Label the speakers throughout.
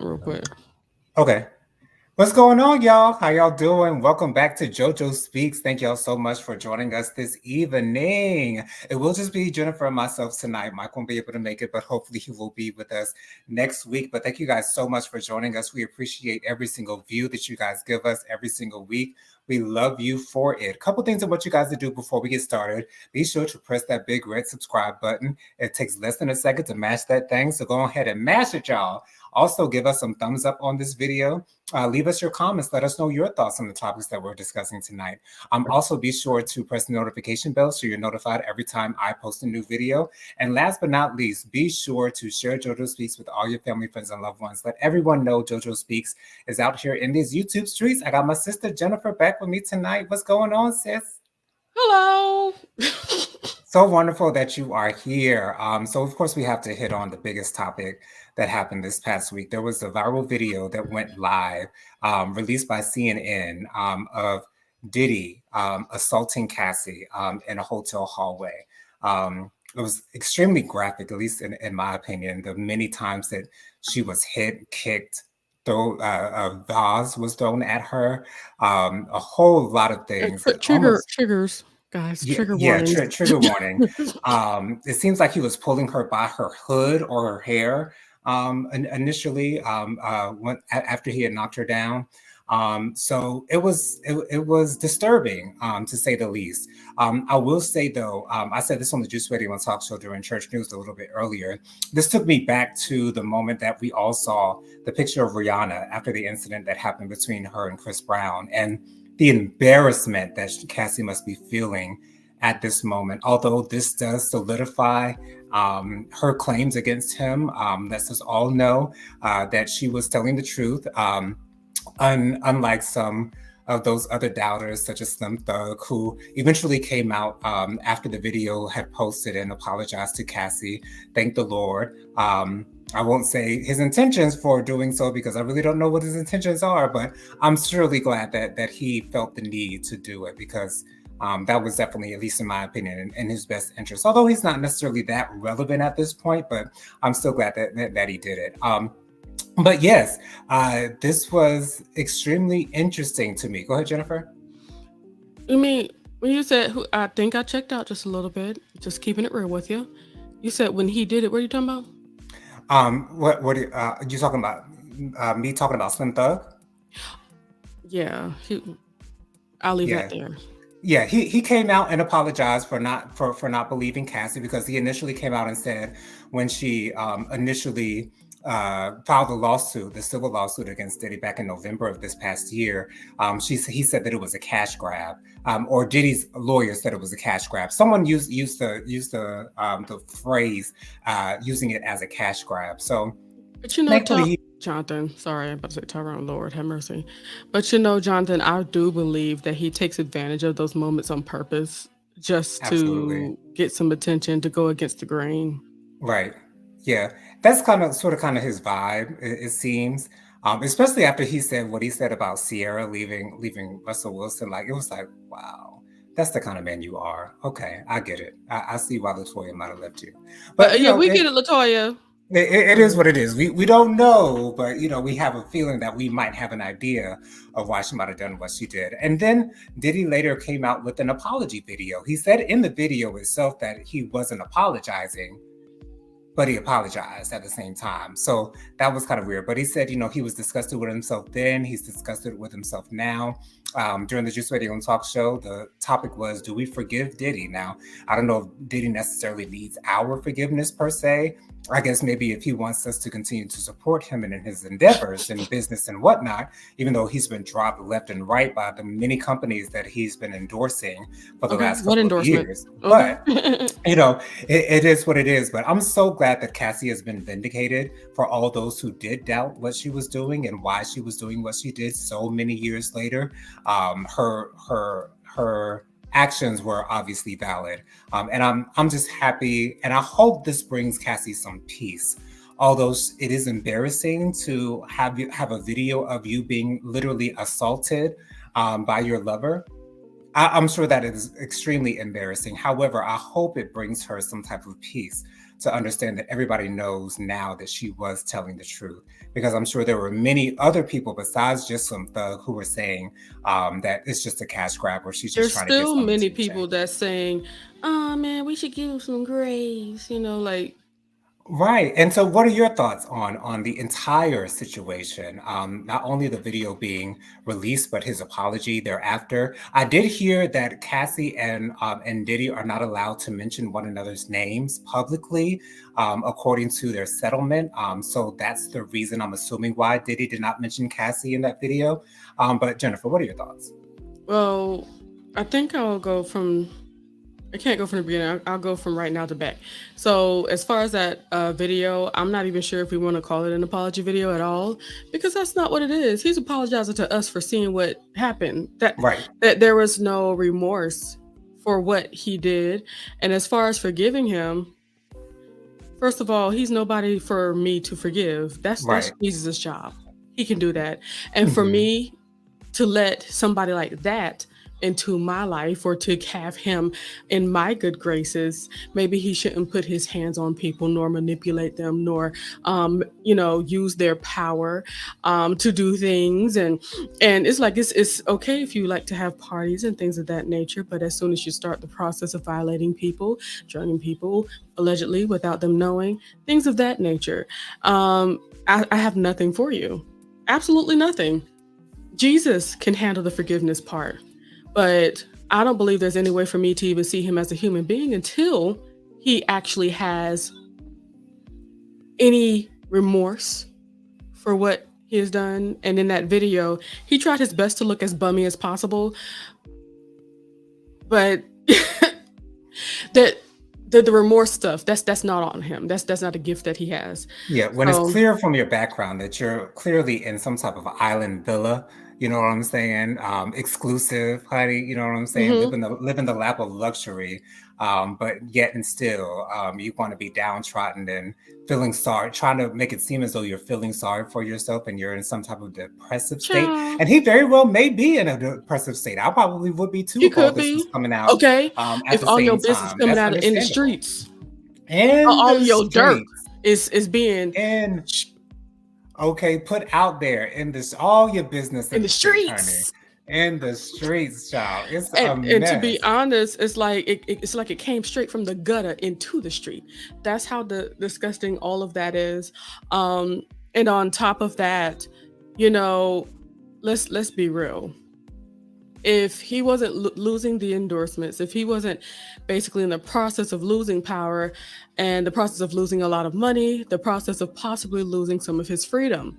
Speaker 1: real quick.
Speaker 2: Okay. What's going on, y'all? How y'all doing? Welcome back to JoJo Speaks. Thank y'all so much for joining us this evening. It will just be Jennifer and myself tonight. Mike won't be able to make it, but hopefully he will be with us next week. But thank you guys so much for joining us. We appreciate every single view that you guys give us every single week. We love you for it. A couple things of what you guys to do before we get started. Be sure to press that big red subscribe button. It takes less than a second to mash that thing, so go ahead and mash it, y'all. Also, give us some thumbs up on this video. Leave us your comments. Let us know your thoughts on the topics that we're discussing tonight. Also, be sure to press the notification bell so you're notified every time I post a new video. And last but not least, be sure to share JoJo Speaks with all your family, friends, and loved ones. Let everyone know JoJo Speaks is out here in these YouTube streets. I got my sister Jennifer back with me tonight. What's going on, sis?
Speaker 1: Hello.
Speaker 2: So wonderful that you are here. So, of course, we have to hit on the biggest topic that happened this past week. There was a viral video that went live, released by CNN, of Diddy assaulting Cassie in a hotel hallway. It was extremely graphic, at least in my opinion. The many times that she was hit, kicked, a vase was thrown at her, a whole lot of things. It almost
Speaker 1: Triggers, guys.
Speaker 2: yeah,
Speaker 1: Trigger
Speaker 2: yeah,
Speaker 1: warnings.
Speaker 2: trigger warning. It seems like he was pulling her by her hood or her hair initially after he had knocked her down. So it was disturbing to say the least. I will say though, I said this on the Juice Radio and Talk Show during Church News a little bit earlier. This took me back to the moment that we all saw the picture of Rihanna after the incident that happened between her and Chris Brown, and the embarrassment that Cassie must be feeling at this moment. Although this does solidify her claims against him, lets us all know that she was telling the truth. Unlike some of those other doubters, such as Slim Thug, who eventually came out after the video had posted and apologized to Cassie. Thank the Lord. I won't say his intentions for doing so because I really don't know what his intentions are, but I'm surely glad that he felt the need to do it because that was definitely, at least in my opinion, in his best interest. Although he's not necessarily that relevant at this point, but I'm still glad that he did it. But yes, this was extremely interesting to me. Go ahead, Jennifer.
Speaker 1: You mean when you said who? I think I checked out just a little bit. Just keeping it real with you. You said when he did it. What are you talking about?
Speaker 2: What are you talking about? Me talking about Slim Thug?
Speaker 1: Yeah. I'll leave
Speaker 2: Yeah.
Speaker 1: that there.
Speaker 2: Yeah, he came out and apologized for not believing Cassie because he initially came out and said when she initially filed the civil lawsuit against Diddy back in November of this past year. He said that it was a cash grab, or Diddy's lawyer said it was a cash grab. Someone used the phrase using it as a cash grab. So
Speaker 1: But you know,
Speaker 2: thankfully,
Speaker 1: Jonathan, sorry, I'm about to say Tyrone, Lord, have mercy. But you know, Jonathan, I do believe that he takes advantage of those moments on purpose just
Speaker 2: absolutely.
Speaker 1: to get some attention to go against the grain.
Speaker 2: Right. Yeah. That's kind of his vibe, it seems. Especially after he said what he said about Sierra leaving Russell Wilson. Like it was like, wow, that's the kind of man you are. Okay, I get it. I see why Latoya might have left you. But
Speaker 1: Yeah, we get it, Latoya.
Speaker 2: it is what it is. We don't know, but we have a feeling that we might have an idea of why she might have done what she did. And then Diddy later came out with an apology video. He said in the video itself that he wasn't apologizing, but he apologized at the same time. So that was kind of weird. But he said, he was disgusted with himself then. He's disgusted with himself now. During the Juice Radio and Talk Show, the topic was, do we forgive Diddy? Now, I don't know if Diddy necessarily needs our forgiveness per se. I guess maybe if he wants us to continue to support him in his endeavors in business and whatnot, even though he's been dropped left and right by the many companies that he's been endorsing for the last
Speaker 1: What
Speaker 2: couple of
Speaker 1: endorsement?
Speaker 2: years.
Speaker 1: Okay.
Speaker 2: But it is what it is. But I'm so glad that Cassie has been vindicated for all those who did doubt what she was doing and why she was doing what she did so many years later. Her actions were obviously valid, and I'm just happy, and I hope this brings Cassie some peace. Although it is embarrassing to have a video of you being literally assaulted by your lover. I'm sure that it is extremely embarrassing. However, I hope it brings her some type of peace to understand that everybody knows now that she was telling the truth. Because I'm sure there were many other people besides just some thug who were saying that it's just a cash grab or she's just
Speaker 1: There's
Speaker 2: trying to get
Speaker 1: still
Speaker 2: some
Speaker 1: many
Speaker 2: attention.
Speaker 1: people that's saying, "Oh man, we should give him some grace," like
Speaker 2: Right. And so what are your thoughts on the entire situation? Not only the video being released, but his apology thereafter. I did hear that Cassie and Diddy are not allowed to mention one another's names publicly, according to their settlement. So that's the reason I'm assuming why Diddy did not mention Cassie in that video. But Jennifer, what are your thoughts?
Speaker 1: well, I think I can't go from the beginning. I'll go from right now to back. So as far as that video, I'm not even sure if we want to call it an apology video at all, because that's not what it is. He's apologizing to us for seeing what happened.
Speaker 2: Right.
Speaker 1: That there was no remorse for what he did. And as far as forgiving him, first of all, he's nobody for me to forgive. That's
Speaker 2: Right.
Speaker 1: Jesus' job. He can do that. And for
Speaker 2: Hmm.
Speaker 1: me to let somebody like that into my life or to have him in my good graces, maybe he shouldn't put his hands on people nor manipulate them nor use their power to do things. And it's like it's okay if you like to have parties and things of that nature, but as soon as you start the process of violating people, drugging people allegedly without them knowing, things of that nature, I have nothing for you. Absolutely nothing. Jesus can handle the forgiveness part, but I don't believe there's any way for me to even see him as a human being until he actually has any remorse for what he has done. And in that video, he tried his best to look as bummy as possible, but that the remorse stuff, that's not on him. That's not a gift that he has.
Speaker 2: Yeah, when it's
Speaker 1: So
Speaker 2: clear from your background that you're clearly in some type of island villa, you know what I'm saying? Exclusive, honey, you know what I'm saying?
Speaker 1: mhm.
Speaker 2: Living the lap of luxury, but yet and still, you want to be downtrodden and feeling sorry, trying to make it seem as though you're feeling sorry for yourself and you're in some type of depressive state.
Speaker 1: Child,
Speaker 2: And he very well may be in a depressive state. I probably would be too
Speaker 1: he
Speaker 2: if all
Speaker 1: could
Speaker 2: this was
Speaker 1: be.
Speaker 2: coming out
Speaker 1: Okay,
Speaker 2: at
Speaker 1: if
Speaker 2: the
Speaker 1: all your
Speaker 2: same
Speaker 1: business
Speaker 2: time.
Speaker 1: coming
Speaker 2: That's
Speaker 1: out in the
Speaker 2: understandable.
Speaker 1: streets,
Speaker 2: In
Speaker 1: all
Speaker 2: the
Speaker 1: of your dirt
Speaker 2: streets.
Speaker 1: is being
Speaker 2: And okay, put out there in this all your business
Speaker 1: in
Speaker 2: in
Speaker 1: the
Speaker 2: the streets, honey.
Speaker 1: streets.
Speaker 2: In the streets, child. It's a
Speaker 1: And to be
Speaker 2: mess.
Speaker 1: honest, it's like it's like it came straight from the gutter into the street. That's how disgusting all of that is. And on top of that, you know, let's be real. If he wasn't losing the endorsements, if he wasn't basically in the process of losing power and the process of losing a lot of money, the process of possibly losing some of his freedom,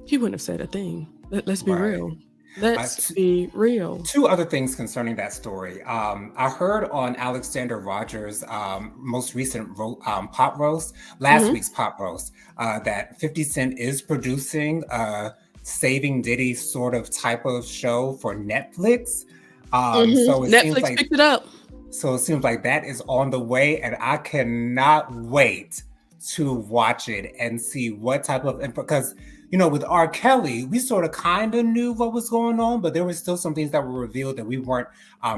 Speaker 1: he wouldn't have said a thing. Let's be
Speaker 2: Right.
Speaker 1: real. Let's
Speaker 2: T-
Speaker 1: be real.
Speaker 2: Two other things concerning that story. I heard on Alexander Rogers' most recent pop roast, last
Speaker 1: Mhm.
Speaker 2: week's pop roast, that 50 Cent is producing a Saving Diddy sort of type of show for Netflix.
Speaker 1: Mhm.
Speaker 2: So it seems
Speaker 1: Netflix
Speaker 2: like
Speaker 1: picked it up.
Speaker 2: that is on the way, and I cannot wait to watch it and see what type of because with R. Kelly, we sort of kind of knew what was going on, but there were still some things that were revealed that we weren't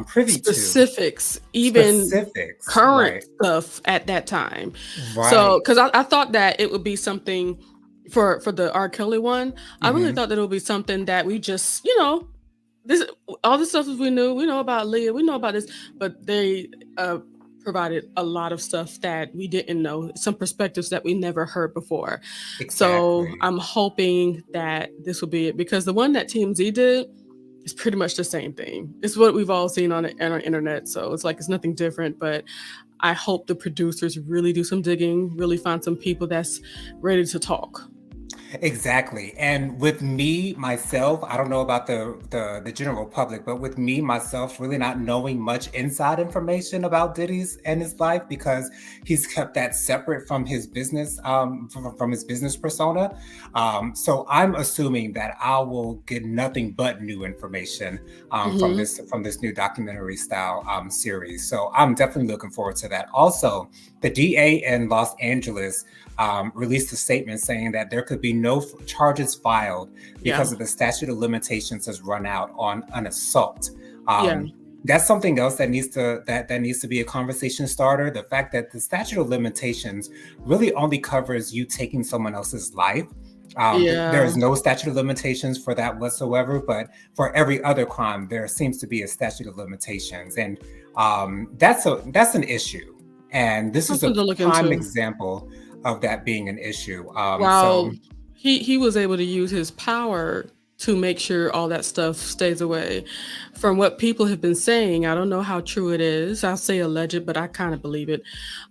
Speaker 2: privy to.
Speaker 1: Specifics, even
Speaker 2: Specifics,
Speaker 1: current
Speaker 2: right?
Speaker 1: stuff at that time. So,
Speaker 2: Right.
Speaker 1: because I thought that it would be something for the R. Kelly one, I really
Speaker 2: Hmm.
Speaker 1: thought that it would be something that we just, this all the stuff that we know about Leah, we know about this, but they uh provided a lot of stuff that we didn't know, some perspectives that we never heard before. So
Speaker 2: Exactly.
Speaker 1: I'm hoping that this will be it, because the one that TMZ did is pretty much the same thing. It's what we've all seen on our internet. So it's like it's nothing different, but I hope the producers really do some digging, really find some people that's ready to talk.
Speaker 2: Exactly. And with me myself, I don't know about the general public, but with me myself really not knowing much inside information about Diddy's and his life, because he's kept that separate from his business from his business persona. So I'm assuming that I will get nothing but new information
Speaker 1: Hmm.
Speaker 2: from this new documentary style series. So I'm definitely looking forward to that. Also, the DA in Los Angeles released a statement saying that there could be no charges filed
Speaker 1: Yeah.
Speaker 2: because of the statute of limitations has run out on an assault.
Speaker 1: Yeah.
Speaker 2: Um, That's something else that needs to be a conversation starter. The fact that the statute of limitations really only covers you taking someone else's life. There
Speaker 1: Yeah.
Speaker 2: is no statute of limitations for that whatsoever, but for every other crime, there seems to be a statute of limitations, and that's an issue. And this is a
Speaker 1: Something to look
Speaker 2: prime
Speaker 1: into.
Speaker 2: example of that being an issue. So
Speaker 1: While he was able to use his power to make sure all that stuff stays away. From what people have been saying, I don't know how true it is. I'll say alleged, but I kind of believe it.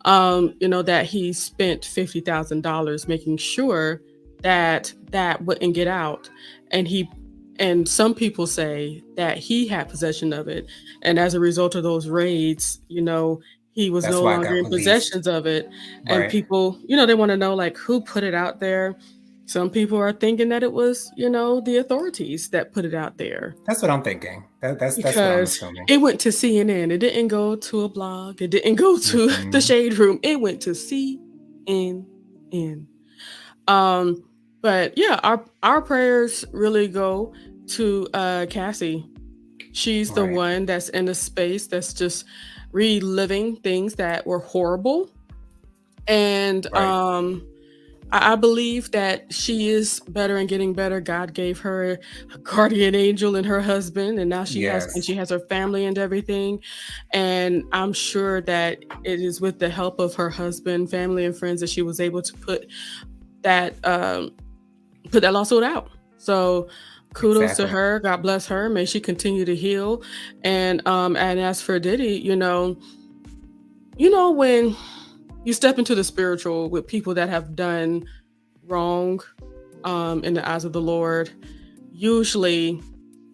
Speaker 1: That he spent $50,000 making sure that that wouldn't get out, and some people say that he had possession of it, and as a result of those raids, he was
Speaker 2: that's
Speaker 1: no
Speaker 2: why I
Speaker 1: longer
Speaker 2: got
Speaker 1: in
Speaker 2: released.
Speaker 1: possession of it, and
Speaker 2: Right.
Speaker 1: people, they want to know like who put it out there. Some people are thinking that it was, the authorities that put it out there
Speaker 2: That's what I'm thinking. That's what I'm
Speaker 1: because
Speaker 2: assuming.
Speaker 1: it went to CNN. It didn't go to a blog. It didn't go to the
Speaker 2: Mhm.
Speaker 1: shade room. It went to CNN. Um, but yeah, our prayers really go to Cassie. She's the
Speaker 2: Right.
Speaker 1: one that's in a space that's just reliving things that were horrible. And
Speaker 2: Right.
Speaker 1: I believe that she is better and getting better. God gave her a guardian angel and her husband, and now
Speaker 2: Yes.
Speaker 1: she has her family and everything. And I'm sure that it is with the help of her husband, family, and friends that she was able to that um, put that lawsuit out. So kudos to
Speaker 2: Exactly.
Speaker 1: her. God bless her. May she continue to heal. And as for Diddy, when you step into the spiritual with people that have done wrong in the eyes of the Lord, usually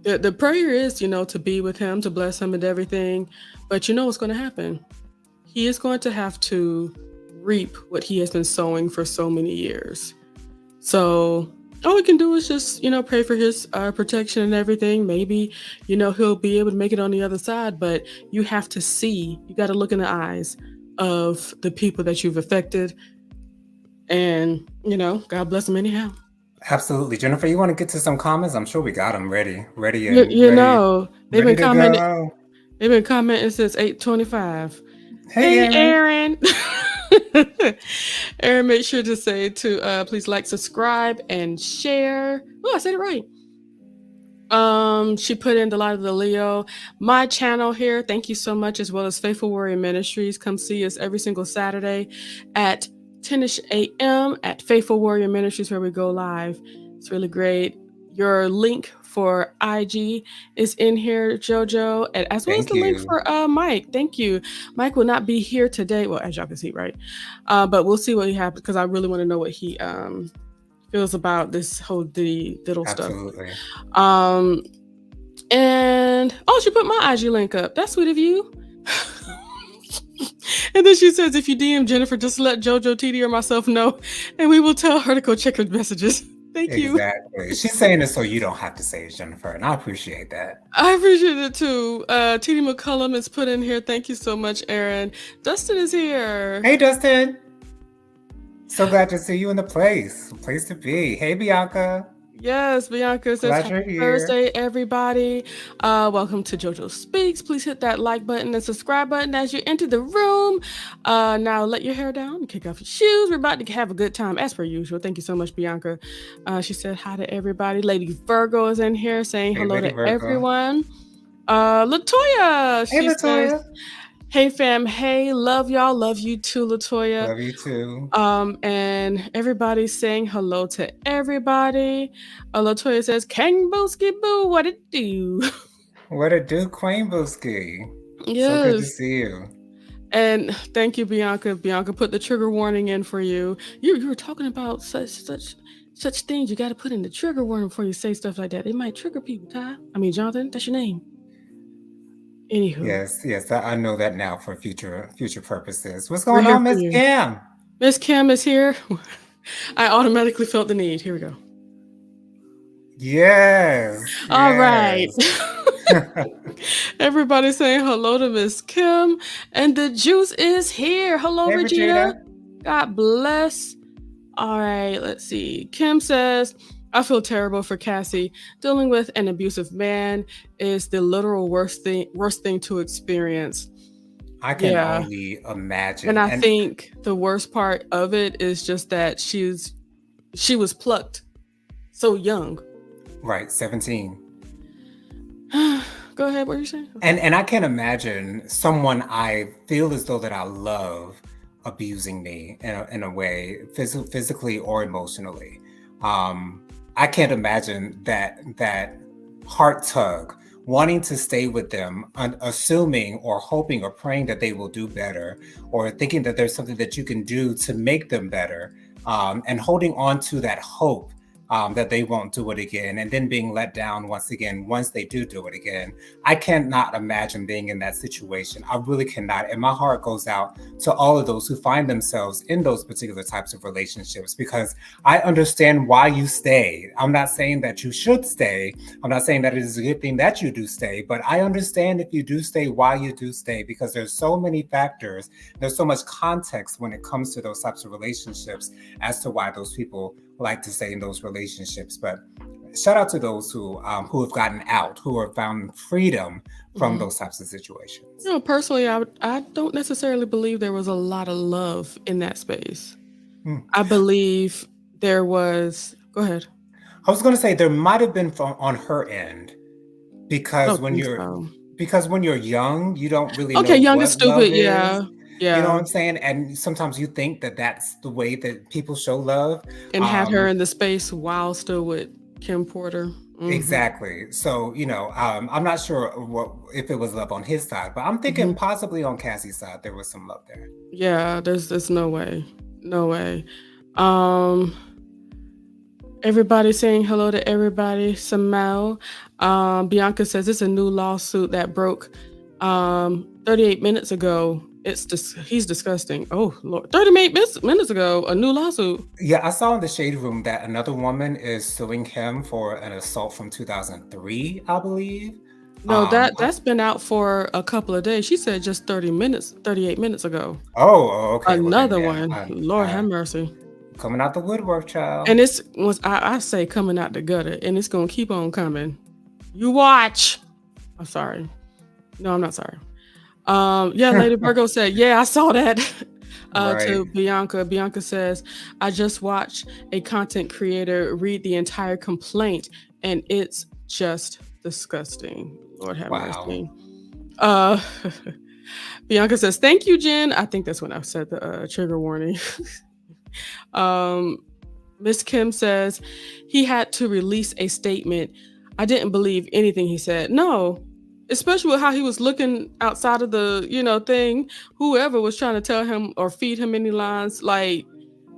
Speaker 1: the prayer is, to be with him, to bless him and everything. But you know what's going to happen? He is going to have to reap what he has been sowing for so many years. So all we can do is just, pray for his protection and everything. Maybe, he'll be able to make it on the other side, but you have to see, you got to look in the eyes of the people that you've affected. And, God bless him anyhow.
Speaker 2: Absolutely. Jennifer, you want to get to some comments? I'm sure we got them
Speaker 1: You, you know, they've
Speaker 2: ready
Speaker 1: been
Speaker 2: to
Speaker 1: commenting.
Speaker 2: go.
Speaker 1: They've been commenting since 8:25.
Speaker 2: Hey,
Speaker 1: Hey,
Speaker 2: Aaron.
Speaker 1: Aaron. Aaron, make sure to say to please like, subscribe, and share. Oh, I said it right. She put in the light of the Leo, my channel here. Thank you so much, as well as Faithful Warrior Ministries. Come see us every single Saturday at 10ish a.m. at Faithful Warrior Ministries, where we go live. It's really great. Your link for IG is in here, JoJo, and as well as
Speaker 2: Thank
Speaker 1: the link
Speaker 2: you.
Speaker 1: for Mike. Thank you. Mike will not be here today. Well, as y'all can see, right? But we'll see what he happens because I really want to know what he feels about this whole diddle stuff.
Speaker 2: Absolutely.
Speaker 1: Um, and she put my IG link up. That's sweet of you. And then she says, if you DM Jennifer, just let JoJo, TD, or myself know, and we will tell her to go check her messages. Thank you.
Speaker 2: Exactly. She's saying it so you don't have to say it, Jennifer, and I appreciate that.
Speaker 1: I appreciate it too. TD McCullum is put in here. Thank you so much, Aaron. Dustin is here.
Speaker 2: Hey, Dustin. So glad to see you in the place. Place to be. Hey, Bianca.
Speaker 1: Yes, Bianca says
Speaker 2: Glad you're
Speaker 1: happy
Speaker 2: here.
Speaker 1: Thursday, everybody. Welcome to JoJo Speaks. Please hit that like button and subscribe button as you enter the room. Now let your hair down, kick off your shoes. We're about to have a good time as per usual. Thank you so much, Bianca. She said hi to everybody. Lady Virgo is in here saying
Speaker 2: Hey,
Speaker 1: hello
Speaker 2: Lady
Speaker 1: to
Speaker 2: Virgo.
Speaker 1: everyone. Latoya,
Speaker 2: Hey,
Speaker 1: she says,
Speaker 2: Latoya.
Speaker 1: hey fam, hey, love y'all, love you too, Latoya.
Speaker 2: Love you too.
Speaker 1: And everybody's saying hello to everybody. Latoya says, Kang Booski Boo, what it do?
Speaker 2: What a do, Queen Booski. So good to
Speaker 1: Yes.
Speaker 2: see you.
Speaker 1: And thank you, Bianca. Bianca put the trigger warning in for you. You were talking about such things. You got to put in the trigger warning before you say stuff like that. It might trigger people, Ty. I mean, Jonathan, that's your name. Anywho,
Speaker 2: Yes, I know that now for future purposes. What's
Speaker 1: we're
Speaker 2: going
Speaker 1: here
Speaker 2: on,
Speaker 1: for
Speaker 2: Miss
Speaker 1: you.
Speaker 2: Kim?
Speaker 1: Miss Kim is here. I automatically felt the need. Here we go.
Speaker 2: Yes,
Speaker 1: All right.
Speaker 2: yes.
Speaker 1: Everybody saying hello to Miss Kim. And the juice is here. Hello,
Speaker 2: Hey,
Speaker 1: Regina.
Speaker 2: Regina.
Speaker 1: God bless. All right, let's see. Kim says, I feel terrible for Cassie. Dealing with an abusive man is the literal worst thing to experience.
Speaker 2: I can
Speaker 1: Yeah.
Speaker 2: only
Speaker 1: And
Speaker 2: imagine.
Speaker 1: I
Speaker 2: And
Speaker 1: think the worst part of it is just that she was plucked so young.
Speaker 2: right, 17.
Speaker 1: Go ahead, what are you saying?
Speaker 2: And I can imagine someone I feel as though that I love abusing me in a way, physically or emotionally. Um, I can't imagine that heart tug, wanting to stay with them, assuming or hoping or praying that they will do better, or thinking that there's something that you can do to make them better, and holding on to that hope. That they won't do it again, and then being let down once again once they do it again. I cannot imagine being in that situation. I really cannot. And my heart goes out to all of those who find themselves in those particular types of relationships, because I understand why you stay. I'm not saying that you should stay. I'm not saying that it is a good thing that you do stay, but I understand if you do stay, why you do stay, because there's so many factors. There's so much context when it comes to those types of relationships as to why those people like to stay in those relationships. But shout out to those who have gotten out, who have found freedom from
Speaker 1: Mhm.
Speaker 2: those types of situations.
Speaker 1: Personally, I don't necessarily believe there was a lot of love in that space.
Speaker 2: Hmm.
Speaker 1: I believe there was. Go ahead.
Speaker 2: I was going to say there might have been on her end,
Speaker 1: I
Speaker 2: because
Speaker 1: don't think so.
Speaker 2: when you're young, you don't really know
Speaker 1: Okay, young and
Speaker 2: what love
Speaker 1: stupid.
Speaker 2: is.
Speaker 1: Yeah,
Speaker 2: You know what
Speaker 1: yeah.
Speaker 2: I'm saying? And sometimes you think that that's the way that people show love.
Speaker 1: And had her
Speaker 2: Um,
Speaker 1: in the space while still with Kim Porter. Hmm.
Speaker 2: exactly. So, I'm not sure if it was love on his side, but I'm thinking
Speaker 1: Hmm.
Speaker 2: possibly on Cassie's side there was some love there.
Speaker 1: Yeah, there's no way, no way. Um, Everybody saying hello to everybody. Samal, Bianca says it's a new lawsuit that broke 38 minutes ago. He's disgusting. Oh Lord, 38 minutes ago, a new lawsuit.
Speaker 2: Yeah, I saw in the shade room that another woman is suing him for an assault from 2003, I believe.
Speaker 1: No,
Speaker 2: Um, I-
Speaker 1: that's been out for a couple of days. She said just 38 minutes ago.
Speaker 2: okay. Well then,
Speaker 1: Another
Speaker 2: yeah,
Speaker 1: one. Lord have mercy.
Speaker 2: coming out the woodwork, child.
Speaker 1: And this was I say coming out the gutter, and it's gonna keep on coming. You watch. I'm sorry. No, I'm not sorry. Yeah, Lady Virgo said, yeah, I saw that.
Speaker 2: Right.
Speaker 1: To Bianca. Bianca says, I just watched a content creator read the entire complaint, and it's just disgusting. Lord have
Speaker 2: Wow.
Speaker 1: mercy. Uh, Bianca says, thank you, Jen. I think that's when I said the trigger warning. um, Miss Kim says, he had to release a statement. I didn't believe anything he said. No, especially with how he was looking outside of the, thing. Whoever was trying to tell him or feed him any lines, like,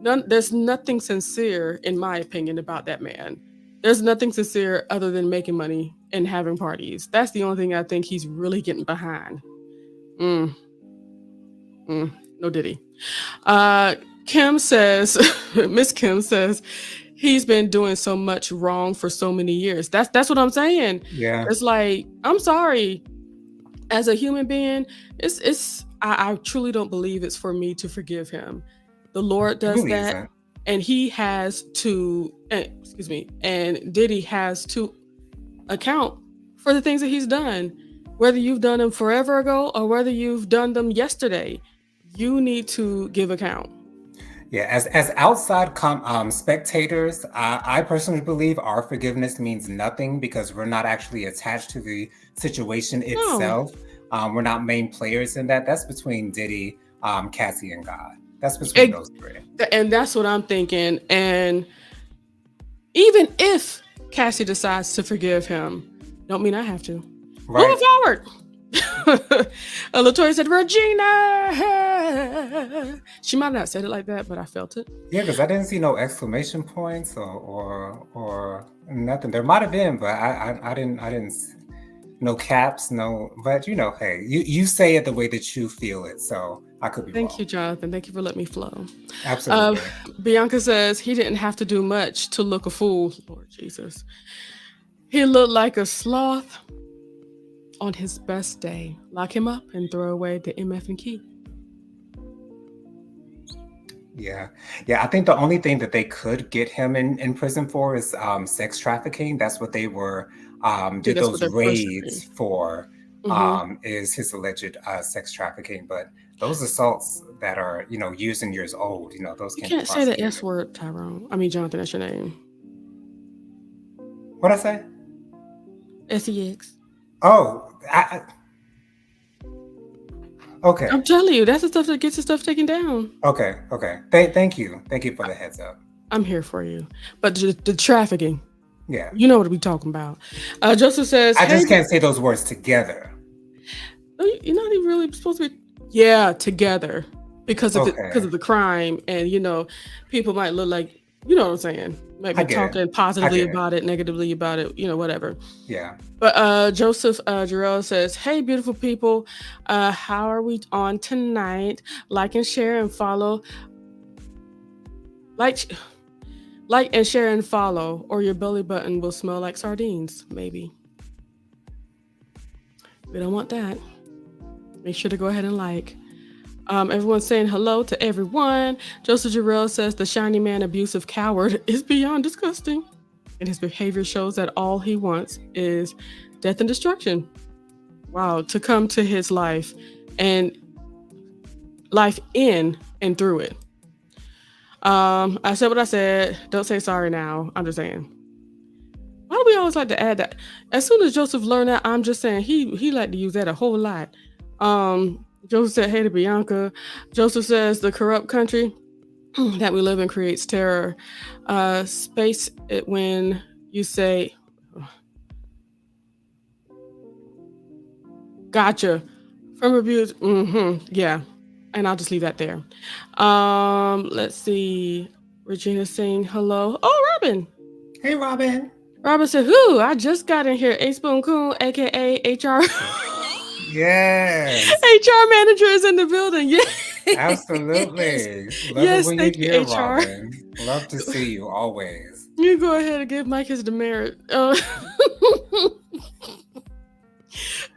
Speaker 1: there's nothing sincere, in my opinion, about that man. There's nothing sincere other than making money and having parties. That's the only thing I think he's really getting behind. Mm, no diddy. Uh, Kim says, Miss Kim says, he's been doing so much wrong for so many years. That's what I'm saying.
Speaker 2: Yeah.
Speaker 1: It's like, I'm sorry, as a human being, I truly don't believe it's for me to forgive him. The Lord
Speaker 2: It
Speaker 1: does
Speaker 2: really
Speaker 1: that,
Speaker 2: isn't.
Speaker 1: and he has to, excuse me, and Diddy has to account for the things that he's done. Whether you've done them forever ago or whether you've done them yesterday, you need to give account.
Speaker 2: Yeah, as outside spectators, I personally believe our forgiveness means nothing, because we're not actually attached to the situation
Speaker 1: No.
Speaker 2: itself. We're not main players in that. That's between Diddy, Cassie, and God. That's between those three.
Speaker 1: And that's what I'm thinking. And even if Cassie decides to forgive him, don't mean I have to.
Speaker 2: Right.
Speaker 1: Moving forward. Latoya said, Regina. She might not have said it like that, but I felt it.
Speaker 2: Yeah, because I didn't see no exclamation points or nothing. There might have been, but I didn't no caps, no. But hey, you say it the way that you feel it, so I could be wrong.
Speaker 1: Thank you, Jonathan. Thank you for letting me flow.
Speaker 2: Absolutely.
Speaker 1: Bianca says he didn't have to do much to look a fool. Lord Jesus. He looked like a sloth on his best day. Lock him up and throw away the MF and key.
Speaker 2: Yeah. Yeah, I think the only thing that they could get him in prison for is sex trafficking. That's what they were
Speaker 1: See,
Speaker 2: did
Speaker 1: that's what
Speaker 2: those
Speaker 1: their first degree.
Speaker 2: raids for,
Speaker 1: Hmm.
Speaker 2: is his alleged sex trafficking. But those assaults that are, years and years old, those
Speaker 1: You
Speaker 2: can't be
Speaker 1: can't say the S
Speaker 2: prosecuted.
Speaker 1: word, Tyrone. I mean, Jonathan, that's your name.
Speaker 2: What I say?
Speaker 1: SEX.
Speaker 2: Oh, okay.
Speaker 1: I'm telling you, that's the stuff that gets the stuff taken down.
Speaker 2: Okay. Okay. Thank you. Thank you for the heads up.
Speaker 1: I'm here for you. But the trafficking,
Speaker 2: Yeah.
Speaker 1: you know what we talking about. Joseph says,
Speaker 2: I
Speaker 1: "Hey,
Speaker 2: just can't say those words together.
Speaker 1: no, you're not even really supposed to be." Yeah, together because
Speaker 2: Okay.
Speaker 1: of the crime, and people might look like what I'm saying. Might
Speaker 2: I
Speaker 1: be
Speaker 2: get it.
Speaker 1: talking
Speaker 2: I
Speaker 1: positively
Speaker 2: get it.
Speaker 1: about it, negatively about it, whatever.
Speaker 2: Yeah.
Speaker 1: But Joseph Jarrell says, "Hey, beautiful people, how are we on tonight? Like and share and follow. Like, like and share and follow, or your belly button will smell like sardines. Maybe we don't want that. Make sure to go ahead and like." Everyone's saying hello to everyone. Joseph Jarrell says the shiny man, abusive coward, is beyond disgusting, and his behavior shows that all he wants is death and destruction. Wow, to come to his life and life in and through it. I said what I said. Don't say sorry now. I'm just saying. Why do we always like to add that? As soon as Joseph learned that, I'm just saying he liked to use that a whole lot. Joseph said, "Hey to Bianca." Joseph says the corrupt country that we live in creates terror. Space it when you say, "Gotcha." From abuse. Yeah. And I'll just leave that there. Let's see. Regina saying hello. Oh, Robin.
Speaker 2: Hey, Robin.
Speaker 1: Robin said, "Who? I just got in here. A Spoon Coon, aka HR."
Speaker 2: Yes,
Speaker 1: HR manager is in the building. Yes.
Speaker 2: absolutely. Love it
Speaker 1: Yes,
Speaker 2: when you're
Speaker 1: thank you,
Speaker 2: here,
Speaker 1: HR.
Speaker 2: Robin. Love to see you always.
Speaker 1: You go ahead and give Mike his demerit.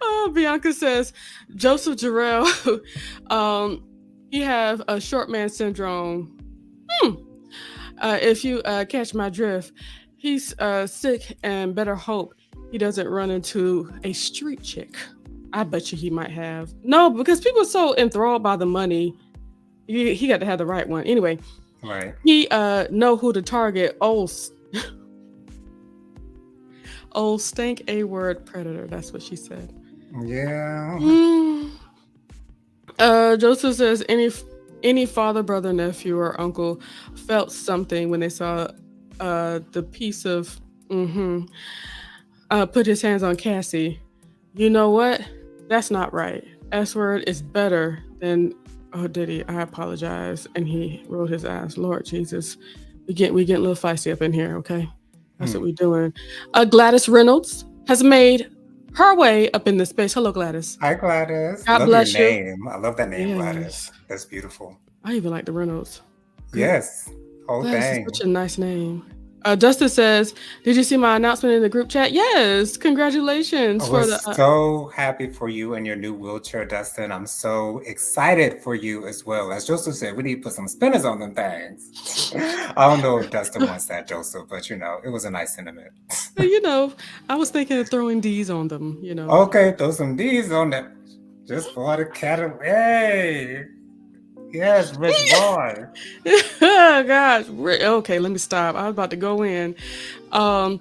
Speaker 1: Oh, Bianca says Joseph Jarrell, he have a short man syndrome. Hmm. If you catch my drift, he's sick and better hope he doesn't run into a street chick. I bet you he might have. No, because people are so enthralled by the money. He got to have the right one. Anyway,
Speaker 2: Right.
Speaker 1: he know who to target. Old stank A word predator. That's what she said.
Speaker 2: Yeah.
Speaker 1: Mm. Joseph says any father, brother, nephew, or uncle felt something when they saw the piece of put his hands on Cassie. You know what? That's not right. S word is better than oh did he? I apologize. And he rolled his eyes. Lord Jesus. We get a little feisty up in here, okay? That's what
Speaker 2: Hmm.
Speaker 1: we're doing. Gladys Reynolds has made her way up in this space. Hello, Gladys.
Speaker 2: Hi, Gladys.
Speaker 1: God
Speaker 2: Love your
Speaker 1: bless you.
Speaker 2: name. I love that name,
Speaker 1: Yes.
Speaker 2: Gladys. That's beautiful.
Speaker 1: I even like the Reynolds. Good.
Speaker 2: Yes. Whole
Speaker 1: Gladys is such
Speaker 2: thing.
Speaker 1: a nice name. Dustin says, "Did you see my announcement in the group chat?" Yes.
Speaker 2: I
Speaker 1: Congratulations for the.
Speaker 2: was so happy for you and your new wheelchair, Dustin. I'm so excited for you as well. As Joseph said, we need to put some spinners on them things. I don't know if Dustin wants that, Joseph, but it was a nice sentiment.
Speaker 1: I was thinking of throwing D's on them.
Speaker 2: Okay, throw some D's on that just for the cat. Hey, yes, rich boy.
Speaker 1: Oh gosh. Okay, let me stop. I was about to go in. Um.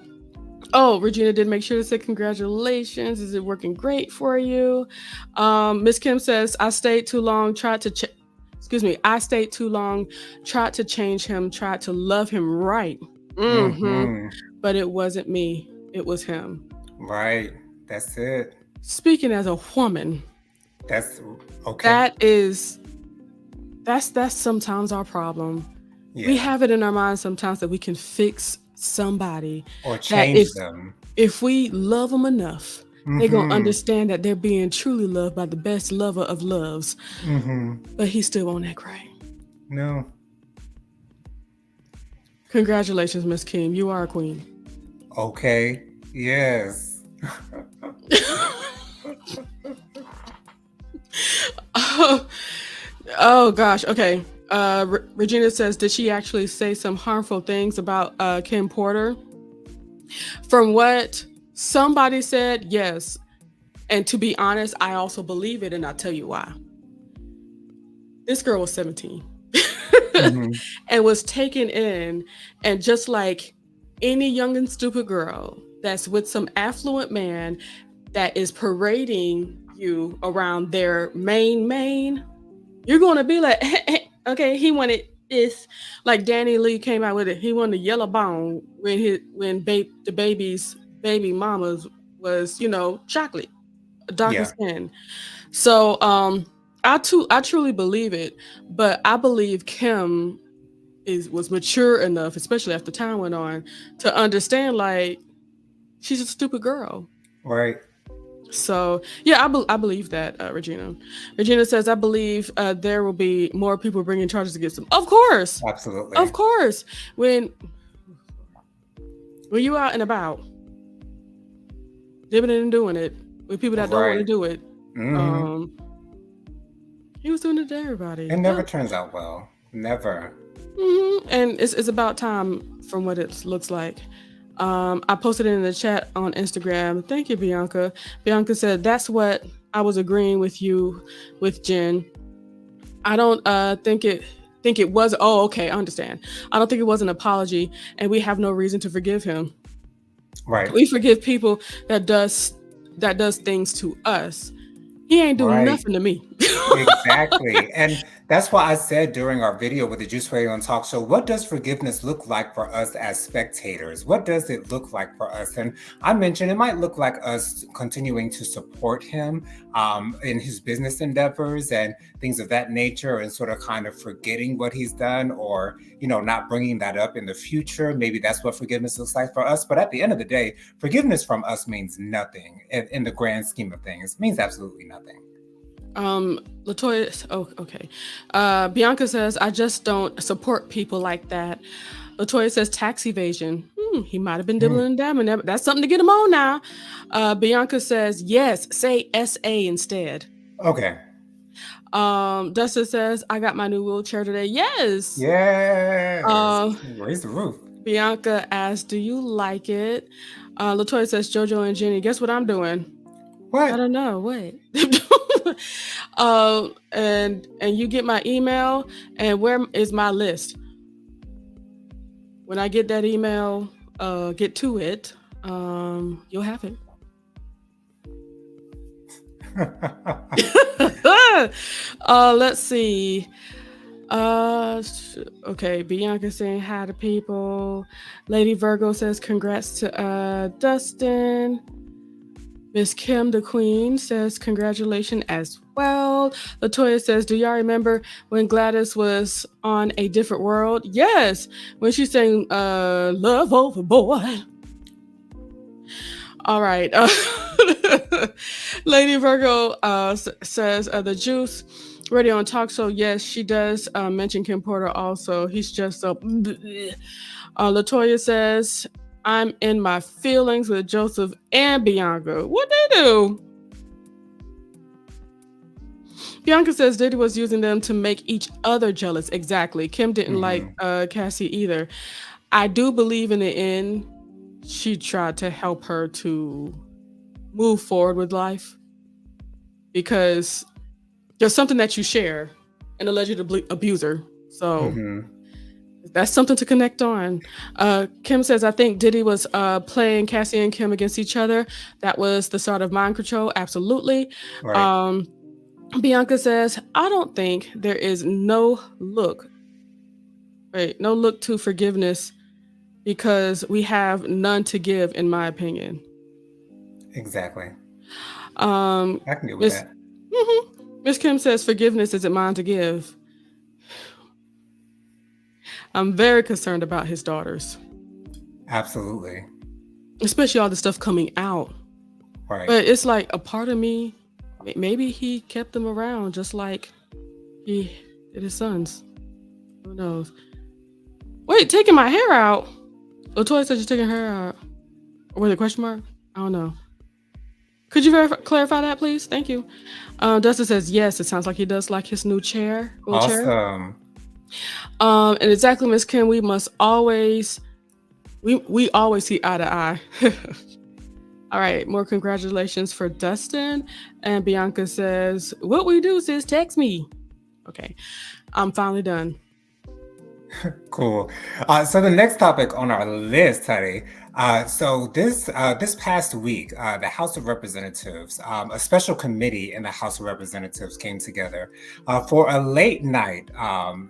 Speaker 1: Oh, Regina did make sure to say congratulations. Is it working great for you? Miss Kim says, I stayed too long, excuse me, I stayed too long, tried to change him, tried to love him right. hmm
Speaker 2: Mm-hmm.
Speaker 1: But it wasn't me. It was him.
Speaker 2: Right. That's it.
Speaker 1: Speaking as a woman,
Speaker 2: That's okay.
Speaker 1: that is that's sometimes our problem. We
Speaker 2: Yeah.
Speaker 1: have it in our minds sometimes that we can fix somebody,
Speaker 2: Or
Speaker 1: that if
Speaker 2: change them.
Speaker 1: if we love them enough, they're gonna
Speaker 2: Mm-hmm.
Speaker 1: understand that they're being truly loved by the best lover of loves.
Speaker 2: Mm-hmm.
Speaker 1: But he still won't act right.
Speaker 2: No.
Speaker 1: Congratulations, Miss Kim. You are a queen.
Speaker 2: Okay. Yes.
Speaker 1: Oh, oh gosh. Okay. Regina says, did she actually say some harmful things about Kim Porter? From what somebody said, yes. And to be honest, I also believe it, and I'll tell you why. This girl was 17
Speaker 2: Mm-hmm.
Speaker 1: and was taken in, and just like any young and stupid girl that's with some affluent man that is parading you around their main, you're going to be like, okay, he wanted this. Like Danny Lee came out with it. He wanted a yellow bone the baby's baby mamas was, chocolate, darker
Speaker 2: Yeah.
Speaker 1: skin. So I truly believe it, but I believe Kim was mature enough, especially after time went on, to understand like she's a stupid girl.
Speaker 2: Right.
Speaker 1: So yeah, I believe that, Regina. Regina says, I believe there will be more people bringing charges against them.
Speaker 2: Absolutely.
Speaker 1: Of course. When you out and about, dipping and doing it with people that don't want to
Speaker 2: Right.
Speaker 1: do it,
Speaker 2: Mm-hmm.
Speaker 1: um, he was doing it to everybody.
Speaker 2: It never turns out well. Never.
Speaker 1: And it's about time from what it looks like. I posted it in the chat on Instagram. Thank you, Bianca. Bianca said, that's what I was agreeing with you with Jen. I don't think it was. Oh, okay, I understand. I don't think it was an apology, and we have no reason to forgive him.
Speaker 2: Right.
Speaker 1: We forgive people that does things to us. He ain't doing
Speaker 2: Right.
Speaker 1: nothing to me.
Speaker 2: Exactly. And that's why I said during our video with the Juice Radio and Talk Show, what does forgiveness look like for us as spectators? What does it look like for us? And I mentioned it might look like us continuing to support him in his business endeavors and things of that nature, and sort of kind of forgetting what he's done, or, not bringing that up in the future. Maybe that's what forgiveness looks like for us. But at the end of the day, forgiveness from us means nothing in the grand scheme of things. It means absolutely nothing.
Speaker 1: Latoya, oh, okay. Bianca says, I just don't support people like that. Latoya says, tax evasion. He might have been dibbling and dabbling. That's something to get him on now. Bianca says, yes, say SA instead.
Speaker 2: Okay.
Speaker 1: Dustin says, I got my new wheelchair today. Yes.
Speaker 2: Yes. Raise the roof.
Speaker 1: Bianca asks, do you like it? Latoya says, JoJo and Jenny, guess what I'm doing?
Speaker 2: What?
Speaker 1: I don't know. What? And you get my email, and where is my list? When I get that email, get to it, you'll have it. Let's see. Okay, Bianca saying hi to people. Lady Virgo says congrats to Dustin. Miss Kim the Queen says congratulations as well. Latoya says, do y'all remember when Gladys was on A Different World? Yes, when she sang Love Overboard. All right. Lady Virgo says the Juice Radio and Talk Show. Yes, she does mention Kim Porter also. He's just a... Latoya says, I'm in my feelings with Joseph and Bianca. What they do? Bianca says Diddy was using them to make each other jealous. Exactly. Kim didn't like Cassie either. I do believe in the end, she tried to help her to move forward with life, because there's something that you share, an alleged abuser. So that's something to connect on. Kim says, I think Diddy was playing Cassie and Kim against each other. That was the start of mind control. Absolutely.
Speaker 2: Right.
Speaker 1: Bianca says, I don't think there is no look to forgiveness, because we have none to give, in my opinion.
Speaker 2: Exactly. I can get with that.
Speaker 1: Miss Kim says, forgiveness isn't mine to give. I'm very concerned about his daughters.
Speaker 2: Absolutely.
Speaker 1: Especially all the stuff coming out.
Speaker 2: Right.
Speaker 1: But it's like a part of me, maybe he kept them around just like he did his sons. Who knows? Wait, taking my hair out? Latoya said you're taking her hair out. Or was it question mark? I don't know. Could you clarify that, please? Thank you. Dustin says, yes, it sounds like he does like his new chair.
Speaker 2: Awesome.
Speaker 1: And exactly, Miss Kim, we always see eye to eye. All right, more congratulations for Dustin. And Bianca says, "What we do, sis, text me." Okay, I'm finally done.
Speaker 2: Cool. So the next topic on our list, honey. This past week, the House of Representatives, a special committee in the House of Representatives came together for a late night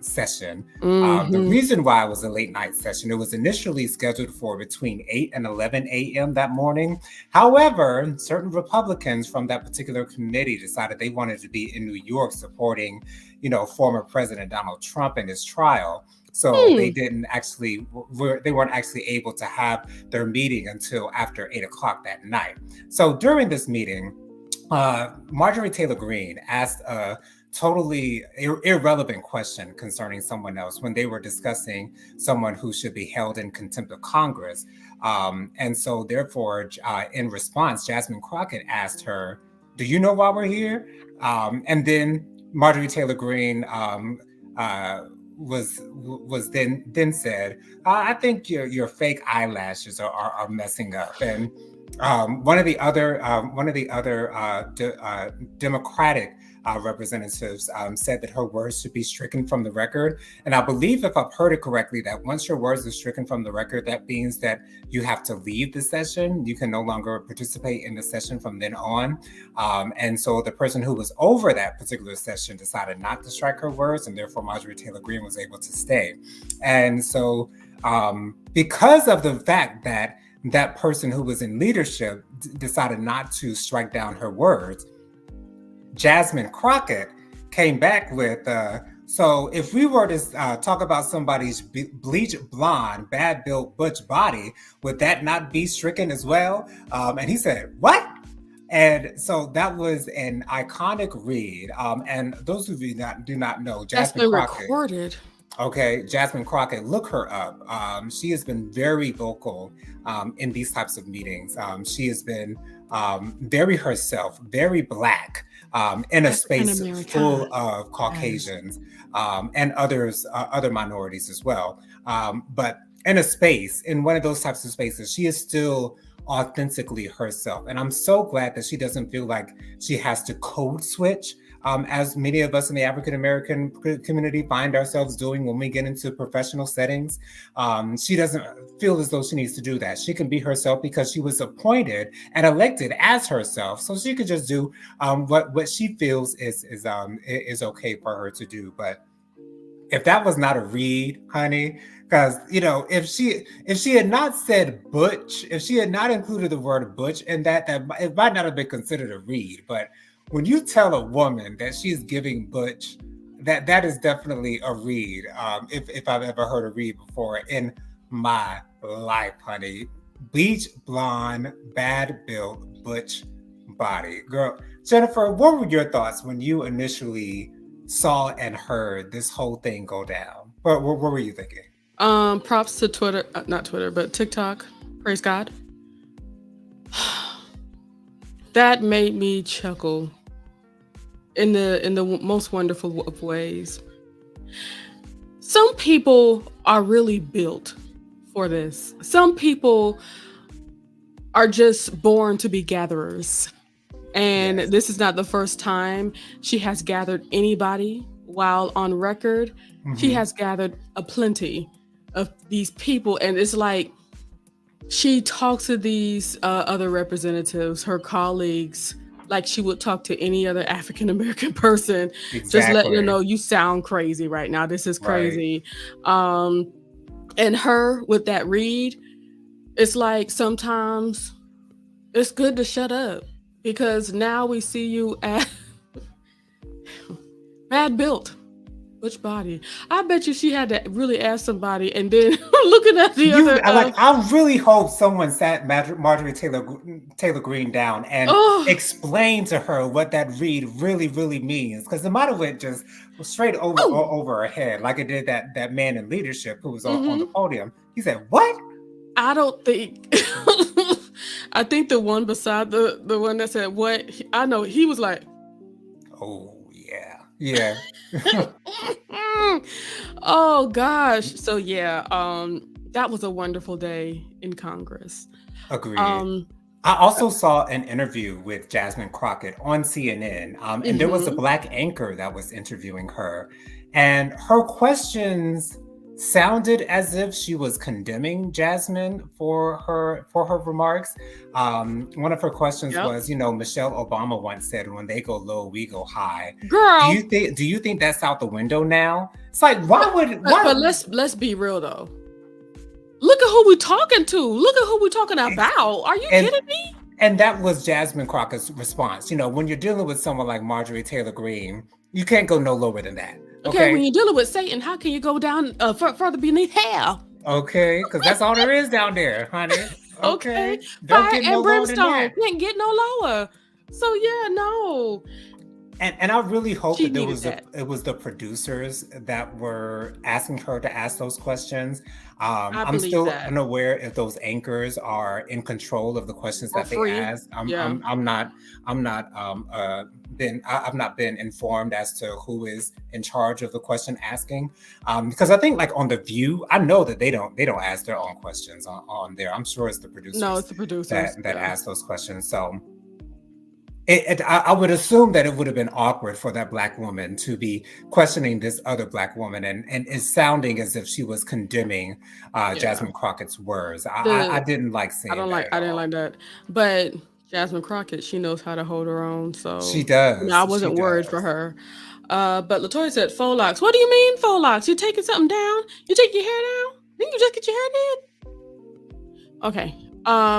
Speaker 2: session. The
Speaker 1: Mm-hmm.
Speaker 2: reason why it was a late night session, it was initially scheduled for between 8 and 11 a.m. that morning. However, certain Republicans from that particular committee decided they wanted to be in New York supporting, former President Donald Trump in his trial. So they
Speaker 1: Hmm.
Speaker 2: didn't actually, they weren't actually able to have their meeting until after 8 o'clock that night. So during this meeting, Marjorie Taylor Greene asked a totally irrelevant question concerning someone else when they were discussing someone who should be held in contempt of Congress. And so, therefore, in response, Jasmine Crockett asked her, "Do you know why we're here?" And then Marjorie Taylor Greene uh, was then said, "I think your fake eyelashes are messing up." And one of the other Democratic representatives said that her words should be stricken from the record. And I believe, if I've heard it correctly, that once your words are stricken from the record, that means that you have to leave the session. You can no longer participate in the session from then on. And so the person who was over that particular session decided not to strike her words, and therefore Marjorie Taylor Greene was able to stay. And so, because of the fact that that person who was in leadership decided not to strike down her words, Jasmine Crockett came back with, so if we were to talk about somebody's bleach blonde, bad built butch body, would that not be stricken as well? And he said, "What?" And so that was an iconic read. And those of you that do not know,
Speaker 1: That's
Speaker 2: Jasmine
Speaker 1: been
Speaker 2: Crockett.
Speaker 1: recorded.
Speaker 2: Okay, Jasmine Crockett, look her up. She has been very vocal in these types of meetings. She has been very herself, very Black, in a
Speaker 1: African
Speaker 2: space
Speaker 1: American.
Speaker 2: full of
Speaker 1: Yes.
Speaker 2: Caucasians and other minorities as well. But in a space, in one of those types of spaces, she is still authentically herself. And I'm so glad that she doesn't feel like she has to code switch, as many of us in the African American community find ourselves doing when we get into professional settings. She doesn't feel as though she needs to do that. She can be herself because she was appointed and elected as herself, so she could just do what she feels is okay for her to do. But if that was not a read, honey, because if she had not said butch, if she had not included the word butch in that it might not have been considered a read. But when you tell a woman that she's giving butch, that is definitely a read. If I've ever heard a read before in my life, honey. Bleach blonde, bad built, butch body, girl. Jennifer, what were your thoughts when you initially saw and heard this whole thing go down? What were you thinking?
Speaker 1: Props to Twitter, not Twitter, but TikTok. Praise God. That made me chuckle in the most wonderful of ways. Some people are really built for this. Some people are just born to be gatherers. And
Speaker 2: Yes.
Speaker 1: this is not the first time she has gathered anybody while on record. She
Speaker 2: Mm-hmm.
Speaker 1: has gathered a plenty of these people. And it's like she talks to these other representatives, her colleagues, like she would talk to any other African American person, just letting them
Speaker 2: Exactly.
Speaker 1: know you sound crazy right now. This is
Speaker 2: Right.
Speaker 1: crazy. Um, and her with that read, it's like sometimes it's good to shut up because now we see you as bad built. Which body? I bet you she had to really ask somebody and then looking at the
Speaker 2: You
Speaker 1: other
Speaker 2: I like. I really hope someone sat Marjorie Taylor Greene down and
Speaker 1: oh
Speaker 2: explained to her what that read really means, because it might have went just straight
Speaker 1: oh
Speaker 2: over her head, like it did that man in leadership who was on the
Speaker 1: mm-hmm.
Speaker 2: podium. He said, "What?"
Speaker 1: I don't think I think the one beside the one that said what I know he was like
Speaker 2: Oh yeah. Yeah.
Speaker 1: Oh gosh. So yeah, that was a wonderful day in Congress.
Speaker 2: Agreed.
Speaker 1: Um
Speaker 2: I also saw an interview with Jasmine Crockett on CNN, and there was a
Speaker 1: mhm.
Speaker 2: black anchor that was interviewing her, and her questions sounded as if she was condemning Jasmine for her remarks. One of her questions
Speaker 1: Yep.
Speaker 2: was, Michelle Obama once said, "When they go low, we go high."
Speaker 1: Girl,
Speaker 2: Do you think that's out the window now? It's like, why would
Speaker 1: but
Speaker 2: why?
Speaker 1: let's be real though. Look at who we talking to. Look at who we talking about. Are you
Speaker 2: And
Speaker 1: kidding me?
Speaker 2: And that was Jasmine Crockett's response. When you're dealing with someone like Marjorie Taylor Greene, you can't go no lower than that.
Speaker 1: Okay, when
Speaker 2: Okay.
Speaker 1: you're dealing with Satan, how can you go down further beneath hell?
Speaker 2: Okay. Because that's all there is down there, honey.
Speaker 1: Okay,
Speaker 2: Okay. Don't
Speaker 1: fire
Speaker 2: get no
Speaker 1: and
Speaker 2: lower than
Speaker 1: brimstone
Speaker 2: that.
Speaker 1: can't get no lower. So yeah, no,
Speaker 2: And I really hope
Speaker 1: she
Speaker 2: that
Speaker 1: needed that.
Speaker 2: it was the producers that were asking her to ask those questions.
Speaker 1: I
Speaker 2: I'm
Speaker 1: believe
Speaker 2: still
Speaker 1: that.
Speaker 2: unaware if those anchors are in control of the questions
Speaker 1: Or
Speaker 2: that they
Speaker 1: free.
Speaker 2: ask.
Speaker 1: Yeah.
Speaker 2: I've not been informed as to who is in charge of the question asking. Because I think, like, on The View, I know that they don't ask their own questions on there. I'm sure it's the
Speaker 1: No,
Speaker 2: producers
Speaker 1: it's the producers.
Speaker 2: that
Speaker 1: Yeah.
Speaker 2: ask those questions. So I would assume that it would have been awkward for that black woman to be questioning this other black woman, and is sounding as if she was condemning
Speaker 1: Yeah.
Speaker 2: Jasmine Crockett's words. I
Speaker 1: The
Speaker 2: didn't like seeing that at
Speaker 1: I didn't
Speaker 2: all.
Speaker 1: like that. But Jasmine Crockett, she knows how to hold her own.
Speaker 2: She
Speaker 1: So I
Speaker 2: does. She
Speaker 1: wasn't worried for
Speaker 2: does.
Speaker 1: her. But Latoya said faux locks. What do you mean faux locks? You taking something down? You take your hair down? Didn't you just get your hair did? Okay.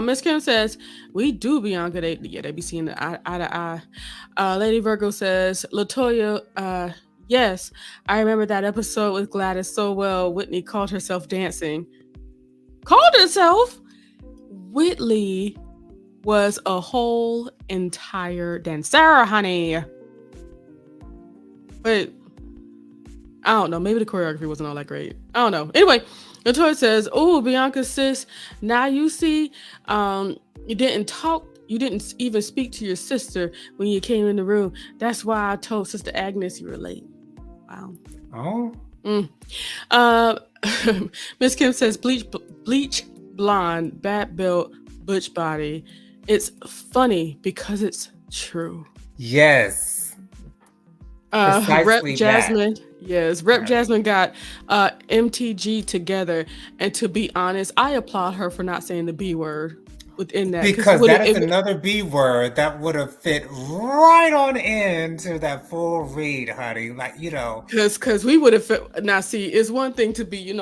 Speaker 1: Miss Kim says, we do Bianca. They be seeing the eye to eye. Lady Virgo says, Latoya, yes, I remember that episode with Gladys so well. Whitney called herself dancing. Called herself? Whitley was a whole entire dancer, honey. But I don't know. Maybe the choreography wasn't all that great. I don't know. Anyway, Latoya says, "Oh, Bianca, sis, now you see, you didn't talk. You didn't even speak to your sister when you came in the room. That's why I told Sister Agnes you were late." Wow.
Speaker 2: Oh,
Speaker 1: Mm. Miss Kim says, bleach blonde, bad built, butch body. It's funny because it's true.
Speaker 2: yes,
Speaker 1: Rep
Speaker 2: precisely that.
Speaker 1: Jasmine, yes, Rep
Speaker 2: Right.
Speaker 1: Jasmine got MTG together, and to be honest, I applaud her for not saying the B word within that because
Speaker 2: Because that is another B word that would have fit right on into that full read, honey. Like,
Speaker 1: because we would have now see it's one thing to be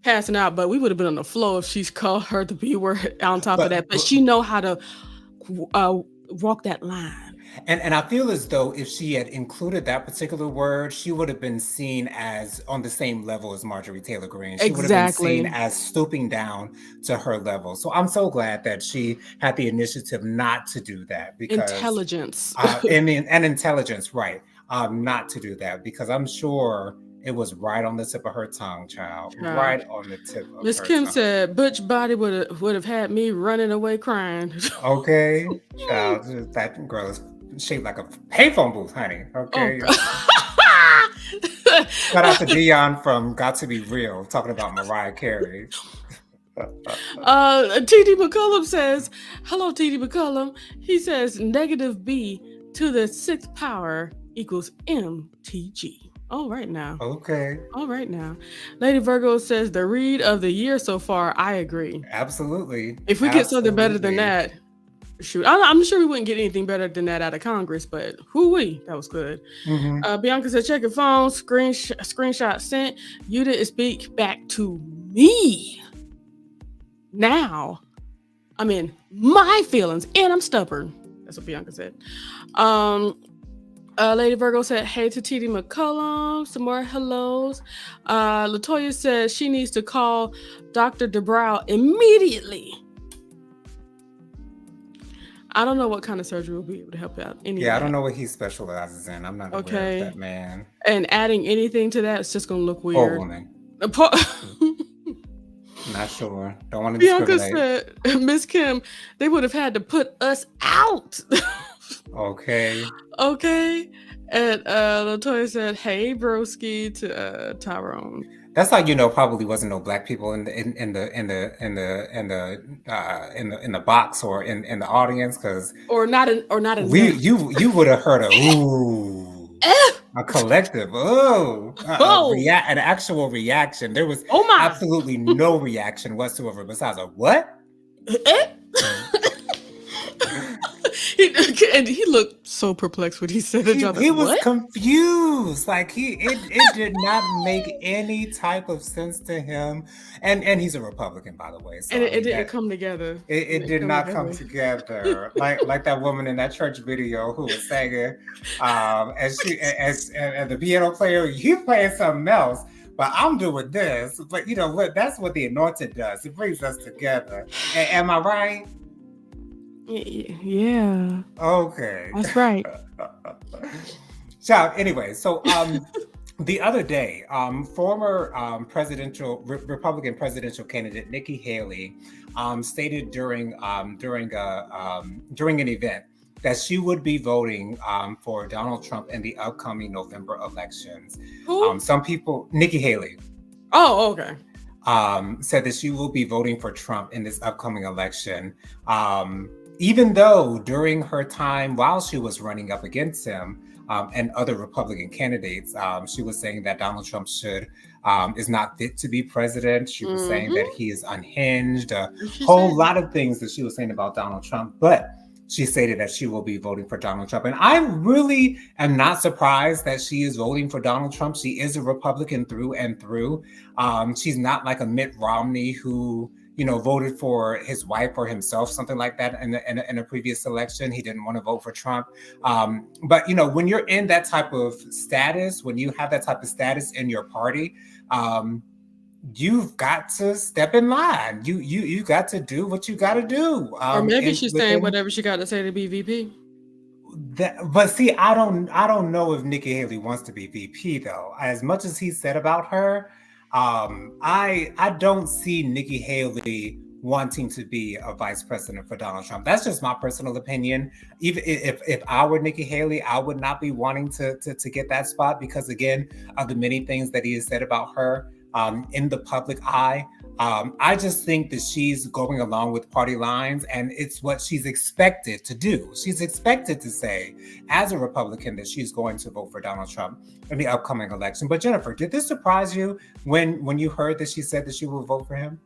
Speaker 1: passing out, but we would have been on the floor if she's called her the B word on top of
Speaker 2: but,
Speaker 1: that. But
Speaker 2: but
Speaker 1: she know how to walk that line.
Speaker 2: and I feel as though if she had included that particular word, she would have been seen as on the same level as Marjorie Taylor Greene. She would have been seen
Speaker 1: Exactly.
Speaker 2: as stooping down to her level. So I'm so glad that she had the initiative not to do that, because
Speaker 1: Intelligence.
Speaker 2: and intelligence, right? Not to do that, because I'm sure it was right on the tip of her tongue, child,
Speaker 1: Child.
Speaker 2: right on the tip of
Speaker 1: Miss
Speaker 2: her
Speaker 1: Kim
Speaker 2: tongue.
Speaker 1: said Butch Body would have had me running away crying.
Speaker 2: Okay, child, that girl is shaped like a payphone booth, honey.
Speaker 1: Oh
Speaker 2: Okay.
Speaker 1: God.
Speaker 2: Shout out to Dion from Got to Be Real, talking about Mariah Carey.
Speaker 1: TD McCullum says, hello, TD McCullum. He says negative B to the sixth power equals MTG. All right now.
Speaker 2: Okay.
Speaker 1: All right now. Lady Virgo says the read of the year so far. I agree.
Speaker 2: Absolutely.
Speaker 1: If we get something better than that, shoot, I'm sure we wouldn't get anything better than that out of Congress, but whoo-wee, that was good.
Speaker 2: Mm-hmm.
Speaker 1: Bianca said, check your phone, screenshot sent. You didn't speak back to me. Now, I'm in my feelings and I'm stubborn. That's what Bianca said. Lady Virgo said, hey to TD McCullum. Some more hellos. Latoya says she needs to call Dr. DeBrow immediately. I don't know what kind of surgery will be able to help out.
Speaker 2: Yeah, I don't know what he specializes in. I'm not aware of that man.
Speaker 1: And adding anything to that, it's just going to look weird.
Speaker 2: Poor woman. Not sure. Don't want to
Speaker 1: Bianca
Speaker 2: discriminate.
Speaker 1: said, Miss Kim, they would have had to put us out.
Speaker 2: Okay.
Speaker 1: Okay. And Latoya said, "Hey, broski," to Tyrone.
Speaker 2: That's how you know probably wasn't no black people in the box or in the audience, because
Speaker 1: Or not in there.
Speaker 2: you would have heard a ooh, a collective
Speaker 1: Oh,
Speaker 2: an actual reaction. There was
Speaker 1: oh my.
Speaker 2: absolutely no reaction whatsoever besides a what?
Speaker 1: And he looked so perplexed when he said it. Y'all,
Speaker 2: He was
Speaker 1: what?
Speaker 2: confused. Like it did not make any type of sense to him. And he's a Republican, by the way.
Speaker 1: And
Speaker 2: So I
Speaker 1: it
Speaker 2: mean
Speaker 1: didn't
Speaker 2: that
Speaker 1: come together. It
Speaker 2: it
Speaker 1: didn't
Speaker 2: did
Speaker 1: come
Speaker 2: not come
Speaker 1: together.
Speaker 2: together. Like that woman in that church video who was singing, and the piano player, you playing something else, but I'm doing this. But you know what? That's what the anointed does. It brings us together. Am I right?
Speaker 1: Yeah,
Speaker 2: Okay.
Speaker 1: that's right.
Speaker 2: So anyway, the other day, former Republican presidential candidate Nikki Haley stated during an event that she would be voting for Donald Trump in the upcoming November elections.
Speaker 1: Who?
Speaker 2: Some people, Nikki Haley,
Speaker 1: Oh, okay.
Speaker 2: said that she will be voting for Trump in this upcoming election. Even though during her time while she was running up against him and other Republican candidates, she was saying that Donald Trump is not fit to be president. She was saying that he is unhinged, a
Speaker 1: She
Speaker 2: whole
Speaker 1: said.
Speaker 2: lot of things that she was saying about Donald Trump. But she stated that she will be voting for Donald Trump. And I really am not surprised that she is voting for Donald Trump. She is a Republican through and through. She's not like a Mitt Romney who voted for his wife or himself, something like that in a previous election. He didn't want to vote for Trump. But, when you're in that type of status, when you have that type of status in your party, you've got to step in line. You got to do what you got to do.
Speaker 1: Or maybe she's saying whatever she got to say to be VP.
Speaker 2: But see, I don't know if Nikki Haley wants to be VP though. As much as he said about her, I don't see Nikki Haley wanting to be a vice president for Donald Trump. That's just my personal opinion. Even if I were Nikki Haley, I would not be wanting to get that spot because, again, of the many things that he has said about her in the public eye. I just think that she's going along with party lines, and it's what she's expected to do. She's expected to say, as a Republican, that she's going to vote for Donald Trump in the upcoming election. But Jennifer, did this surprise you when you heard that she said that she will vote for him?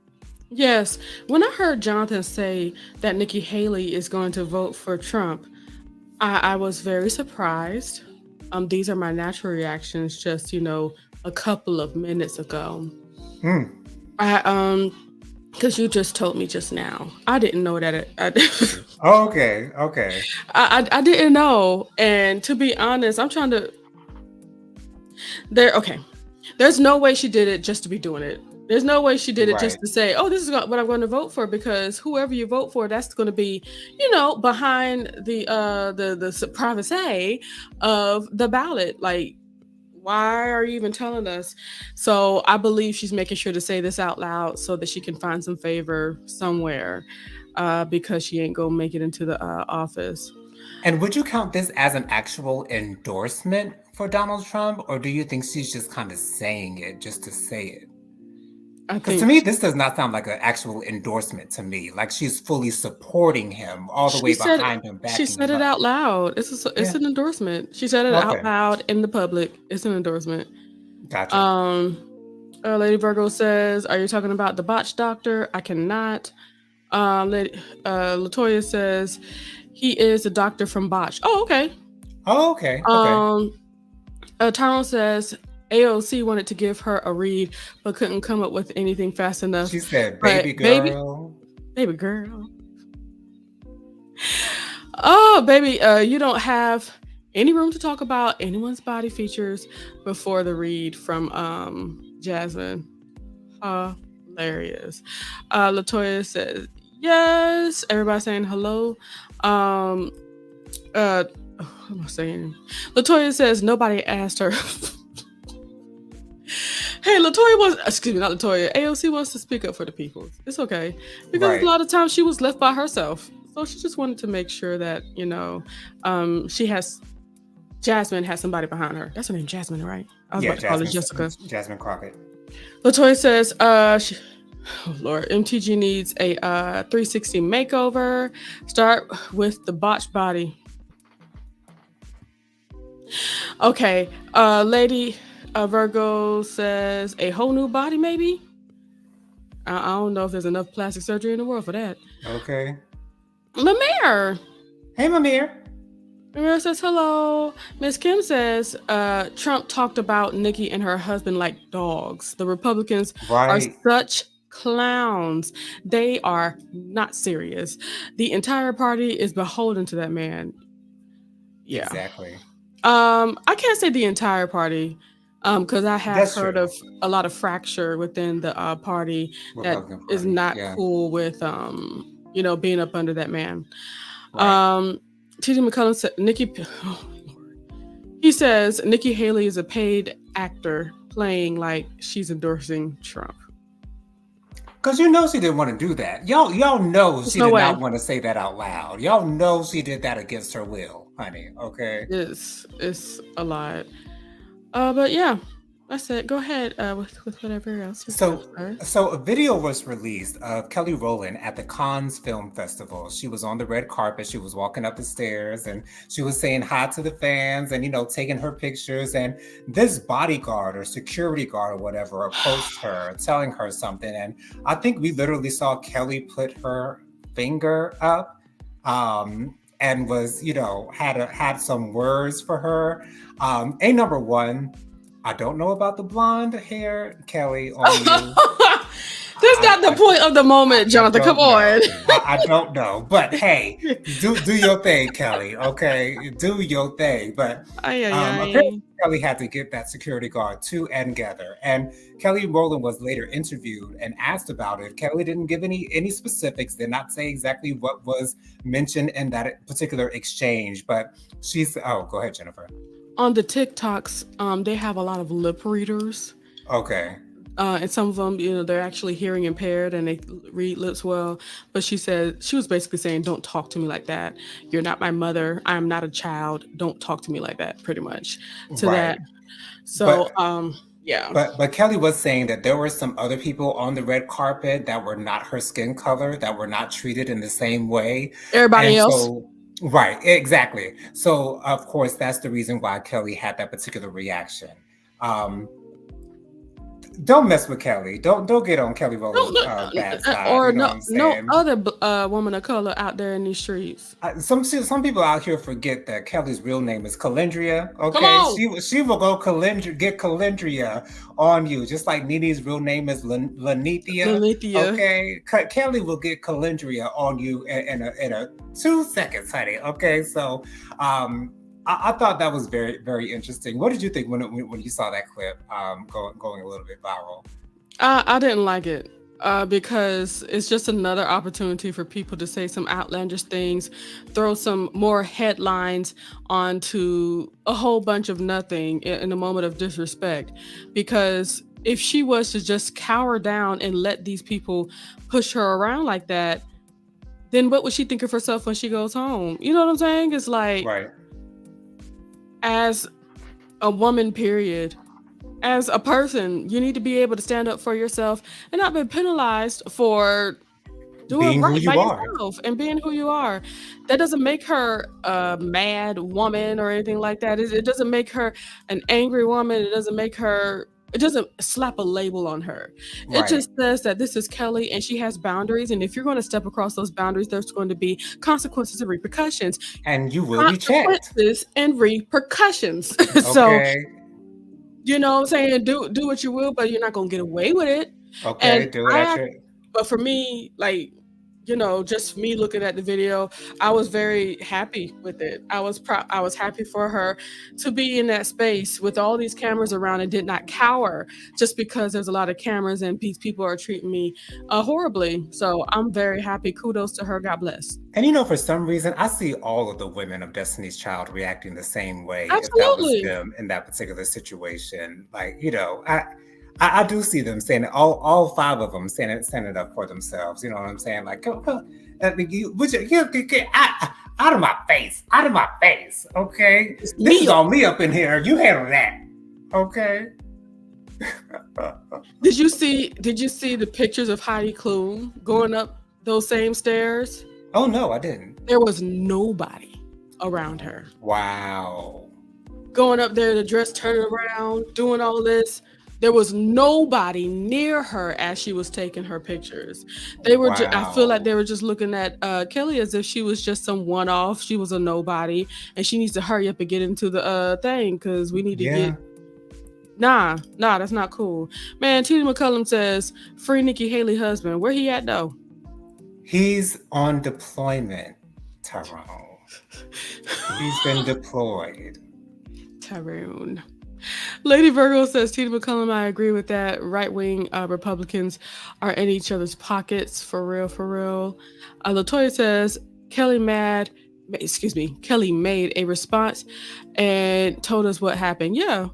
Speaker 1: Yes. When I heard Jonathan say that Nikki Haley is going to vote for Trump, I was very surprised. These are my natural reactions just, a couple of minutes ago.
Speaker 2: Mm.
Speaker 1: Because you just told me just now. I didn't know that.
Speaker 2: Okay.
Speaker 1: I didn't know. And to be honest, I'm trying to. Okay. There's no way she did it just to be doing it. There's no way she did it just
Speaker 2: Right.
Speaker 1: to say, "Oh, this is what I'm going to vote for," because whoever you vote for, that's going to be, behind the privacy of the ballot. Like, why are you even telling us? So I believe she's making sure to say this out loud so that she can find some favor somewhere, because she ain't gonna make it into the office.
Speaker 2: And would you count this as an actual endorsement for Donald Trump, or do you think she's just kind of saying it just to say it?
Speaker 1: I
Speaker 2: Because to
Speaker 1: think
Speaker 2: me, this does not sound like an actual endorsement to me. Like she's fully supporting him, all the
Speaker 1: she
Speaker 2: way
Speaker 1: said
Speaker 2: behind him,
Speaker 1: she
Speaker 2: backing
Speaker 1: said
Speaker 2: him
Speaker 1: it
Speaker 2: up.
Speaker 1: out loud. It's
Speaker 2: Yeah.
Speaker 1: an endorsement. She said it out
Speaker 2: Okay.
Speaker 1: loud in the public. It's an endorsement.
Speaker 2: Gotcha.
Speaker 1: Um, Lady Virgo says, "Are you talking about the botch doctor?" I cannot. Latoya says, "He is a doctor from botch." Oh, okay.
Speaker 2: Oh, okay. Okay.
Speaker 1: Um, Tyrone says AOC wanted to give her a read, but couldn't come up with anything fast enough.
Speaker 2: She said,
Speaker 1: But
Speaker 2: baby girl.
Speaker 1: baby girl, oh baby, you don't have any room to talk about anyone's body features before the read from Jasmine. Hilarious. Latoya says yes. Everybody saying hello. Um, what am I saying? Latoya says nobody asked her. Hey, Latoya wants, excuse me, not Latoya. AOC wants to speak up for the people. It's okay. Because a
Speaker 2: Right.
Speaker 1: lot of times she was left by herself. So she just wanted to make sure that, she has Jasmine has somebody behind her. That's her name, Jasmine, right? I was
Speaker 2: Yeah,
Speaker 1: about to call her Jessica.
Speaker 2: Jasmine Crockett.
Speaker 1: Latoya says, oh Lord, MTG needs a 360 makeover. Start with the botched body. Okay, Lady Virgo says a whole new body, maybe. I don't know if there's enough plastic surgery in the world for that.
Speaker 2: Okay.
Speaker 1: Lemire.
Speaker 2: Hey, Mamir.
Speaker 1: Lemire says hello. Miss Kim says Trump talked about Nikki and her husband like dogs. The Republicans are
Speaker 2: Right.
Speaker 1: such clowns. They are not serious. The entire party is beholden to that man. Yeah.
Speaker 2: Exactly.
Speaker 1: I can't say the entire party, because I have
Speaker 2: That's
Speaker 1: heard
Speaker 2: true.
Speaker 1: of a lot of fracture within the party that
Speaker 2: Republican
Speaker 1: is
Speaker 2: Party.
Speaker 1: not
Speaker 2: Yeah.
Speaker 1: cool with being up under that man.
Speaker 2: Right.
Speaker 1: T.D. McCullum said he says Nikki Haley is a paid actor playing like she's endorsing Trump.
Speaker 2: Because you know she didn't want to do that. Y'all know she
Speaker 1: no
Speaker 2: did
Speaker 1: way.
Speaker 2: not want to say that out loud. Y'all know she did that against her will, honey. Okay.
Speaker 1: It's a lot. But yeah, that's it. Go ahead with whatever else you have.
Speaker 2: So a video was released of Kelly Rowland at the Cannes Film Festival. She was on the red carpet. She was walking up the stairs and she was saying hi to the fans and, taking her pictures. And this bodyguard or security guard or whatever approached her, telling her something. And I think we literally saw Kelly put her finger up and was, had some words for her. Number one, I don't know about the blonde hair, Kelly, on you.
Speaker 1: That's not the point of the moment, Jonathan. Come on.
Speaker 2: I don't know. But hey, do your thing, Kelly. Okay? Do your thing. But apparently Kelly had to get that security guard together. And Kelly Rowland was later interviewed and asked about it. Kelly didn't give any specifics, did not say exactly what was mentioned in that particular exchange. But go ahead, Jennifer.
Speaker 1: On the TikToks, they have a lot of lip readers.
Speaker 2: Okay.
Speaker 1: And some of them, they're actually hearing impaired and they read lips well. But she was basically saying, don't talk to me like that. You're not my mother. I'm not a child. Don't talk to me like that, pretty much. That. So, yeah.
Speaker 2: But Kelly was saying that there were some other people on the red carpet that were not her skin color, that were not treated in the same way.
Speaker 1: Everybody else.
Speaker 2: Right, exactly. So, of course, that's the reason why Kelly had that particular reaction. Don't mess with Kelly. Don't get on Kelly Rowland's bad side.
Speaker 1: Or no other woman of color out there in these streets.
Speaker 2: Some people out here forget that Kelly's real name is Calendria. Okay, she will go get Calendria on you, just like Nene's real name is Lanithia. Okay, Kelly will get Calendria on you in a 2 seconds, honey. Okay, so I thought that was very, very interesting. What did you think when you saw that clip going a little bit viral?
Speaker 1: I didn't like it because it's just another opportunity for people to say some outlandish things, throw some more headlines onto a whole bunch of nothing in a moment of disrespect. Because if she was to just cower down and let these people push her around like that, then what would she think of herself when she goes home? You know what I'm saying? It's like...
Speaker 2: Right.
Speaker 1: As a woman, period, as a person, you need to be able to stand up for yourself and not be penalized for doing right by yourself and being who you are. That doesn't make her a mad woman or anything like that. It doesn't make her an angry woman. It doesn't slap a label on her. Right. It just says that this is Kelly and she has boundaries. And if you're going to step across those boundaries, there's going to be consequences and repercussions.
Speaker 2: And you will be checked.
Speaker 1: Consequences and repercussions. Okay. So, you know what I'm saying? Do what you will, but you're not going to get away with it.
Speaker 2: Okay, and do it.
Speaker 1: But for me, like, just me looking at the video, I was very happy with it. I was happy for her to be in that space with all these cameras around and did not cower just because there's a lot of cameras and people are treating me horribly. So I'm very happy. Kudos to her. God bless.
Speaker 2: And for some reason, I see all of the women of Destiny's Child reacting the same way.
Speaker 1: Absolutely.
Speaker 2: If that was them in that particular situation. Like, I do see them saying it, all 5 of them saying it up for themselves. You know what I'm saying? Like, Out of my face. Out of my face. Okay.
Speaker 1: It's
Speaker 2: This is
Speaker 1: me.
Speaker 2: all me up in here. You handle that. Okay.
Speaker 1: Did you see the pictures of Heidi Klum going up those same stairs?
Speaker 2: Oh no, I didn't.
Speaker 1: There was nobody around her.
Speaker 2: Wow.
Speaker 1: Going up there, the dress turning around, doing all this. There was nobody near her as she was taking her pictures. They were I feel like
Speaker 2: Wow.
Speaker 1: they were just looking at Kelly as if she was just some one-off. She was a nobody and she needs to hurry up and get into the thing because we need to
Speaker 2: Yeah.
Speaker 1: get. Nah, that's not cool. Man, Tina McCullum says, free Nikki Haley husband. Where he at though?
Speaker 2: He's on deployment, Tyrone. He's been deployed.
Speaker 1: Tyrone. Lady Virgo says, Tina McCullum, I agree with that. Right wing Republicans are in each other's pockets. For real, for real. Latoya says, Kelly made a response and told us what happened. Yeah.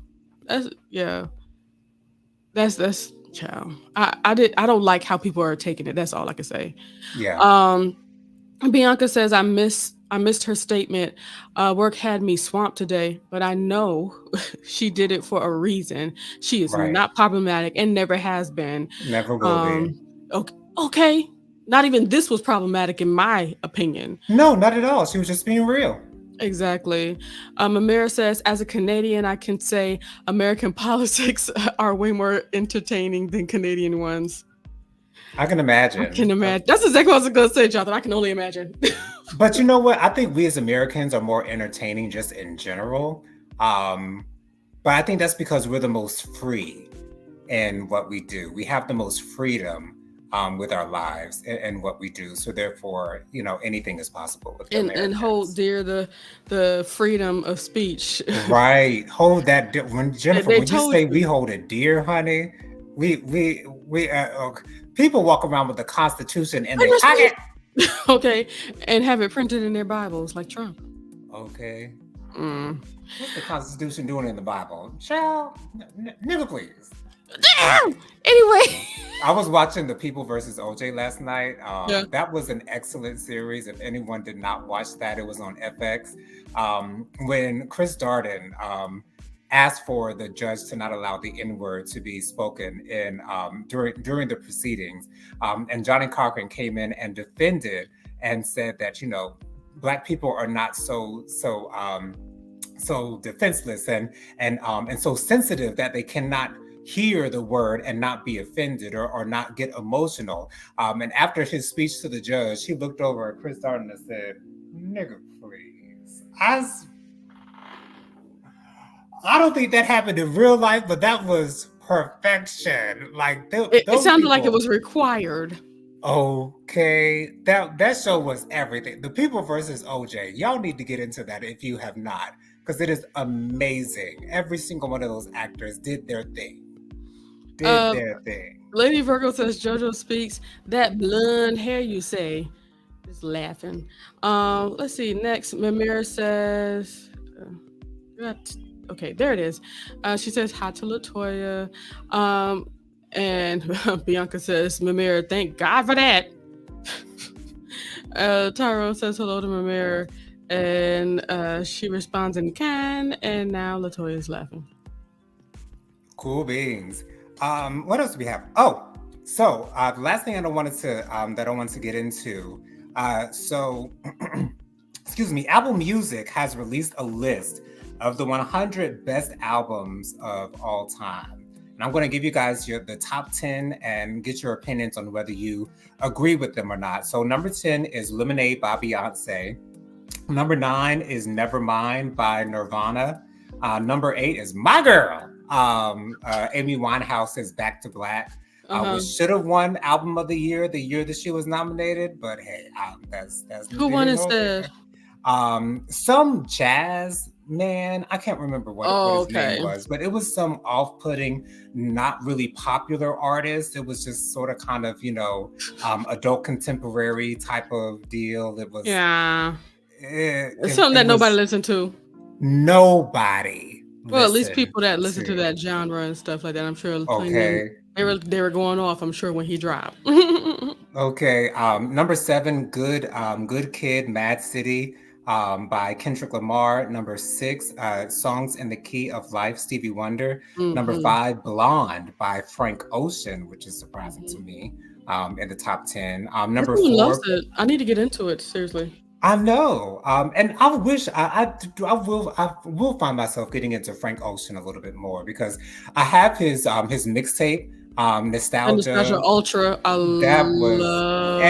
Speaker 1: That's child. I don't like how people are taking it. That's all I can say.
Speaker 2: Yeah.
Speaker 1: Bianca says I missed her statement. Work had me swamped today, but I know she did it for a reason. She is
Speaker 2: Right.
Speaker 1: not problematic and never has been.
Speaker 2: Never will be.
Speaker 1: Okay. Not even this was problematic in my opinion.
Speaker 2: No, not at all. She was just being real.
Speaker 1: Exactly. Amira says, as a Canadian, I can say American politics are way more entertaining than Canadian ones.
Speaker 2: I can imagine.
Speaker 1: I can imagine. That's exactly what I was going to say, Jonathan. I can only imagine.
Speaker 2: But you know what? I think we as Americans are more entertaining just in general. But I think that's because we're the most free in what we do. We have the most freedom with our lives and what we do. So therefore, anything is possible with
Speaker 1: and hold dear the freedom of speech.
Speaker 2: Right. Hold that. When Jennifer, when you say we hold it dear, honey, we people walk around with the Constitution in their pocket.
Speaker 1: Okay, and have it printed in their Bibles like Trump.
Speaker 2: Okay. What's the Constitution doing in the Bible? Child, nigga, please.
Speaker 1: Damn. Anyway,
Speaker 2: I was watching The People versus OJ last night.
Speaker 1: Yeah.
Speaker 2: That was an excellent series. If anyone did not watch that, it was on FX. When Chris Darden asked for the judge to not allow the N-word to be spoken in during the proceedings, and Johnny Cochran came in and defended and said that Black people are not so defenseless and so sensitive that they cannot hear the word and not be offended or not get emotional. And after his speech to the judge, he looked over at Chris Darden and said, "Nigga, please." I don't think that happened in real life, but that was perfection. Like
Speaker 1: it sounded like it was required.
Speaker 2: Okay, that show was everything. The People versus OJ. Y'all need to get into that if you have not, because it is amazing. Every single one of those actors did their thing.
Speaker 1: Lady Virgo says JoJo speaks that blonde hair you say. Just laughing. Let's see. Next, Mimira says. Okay, there it is. She says hi to Latoya. And Bianca says, Mimira, thank God for that. Tyrone says hello to Mimira. And she responds in kind. And now Latoya's laughing.
Speaker 2: Cool beans. What else do we have? Oh, so the last thing I wanted to get into. So, excuse me. Apple Music has released a list of the 100 best albums of all time, and I'm going to give you guys the top 10 and get your opinions on whether you agree with them or not. So, number 10 is Lemonade by Beyonce. Number 9 is Nevermind by Nirvana. Number 8 is my girl. Amy Winehouse's Back to Black, which should have won Album of the year that she was nominated, but hey, that's
Speaker 1: who won instead?
Speaker 2: Some jazz man, I can't remember what his name was, but it was some off-putting, not really popular artist. It was just sort of kind of adult contemporary type of deal. It was
Speaker 1: it's something that nobody listened to.
Speaker 2: Nobody.
Speaker 1: Well, at least people that listen to that genre and stuff like that, I'm sure.
Speaker 2: Okay.
Speaker 1: They were going off, I'm sure, when he dropped.
Speaker 2: Okay. Number 7, Good Kid, Mad City. by Kendrick Lamar. Number 6, Songs in the Key of Life, Stevie Wonder. Number
Speaker 1: Mm-hmm.
Speaker 2: 5, Blonde by Frank Ocean, which is surprising to
Speaker 1: Mm-hmm.
Speaker 2: me, in the top 10. Number
Speaker 1: Everyone loves
Speaker 2: 4,
Speaker 1: it. I need to get into it. Seriously.
Speaker 2: I know, and I wish I will find myself getting into Frank Ocean a little bit more because I have his mixtape,
Speaker 1: And Nostalgia
Speaker 2: Nostalgia.
Speaker 1: Ultra, I
Speaker 2: That was
Speaker 1: love that.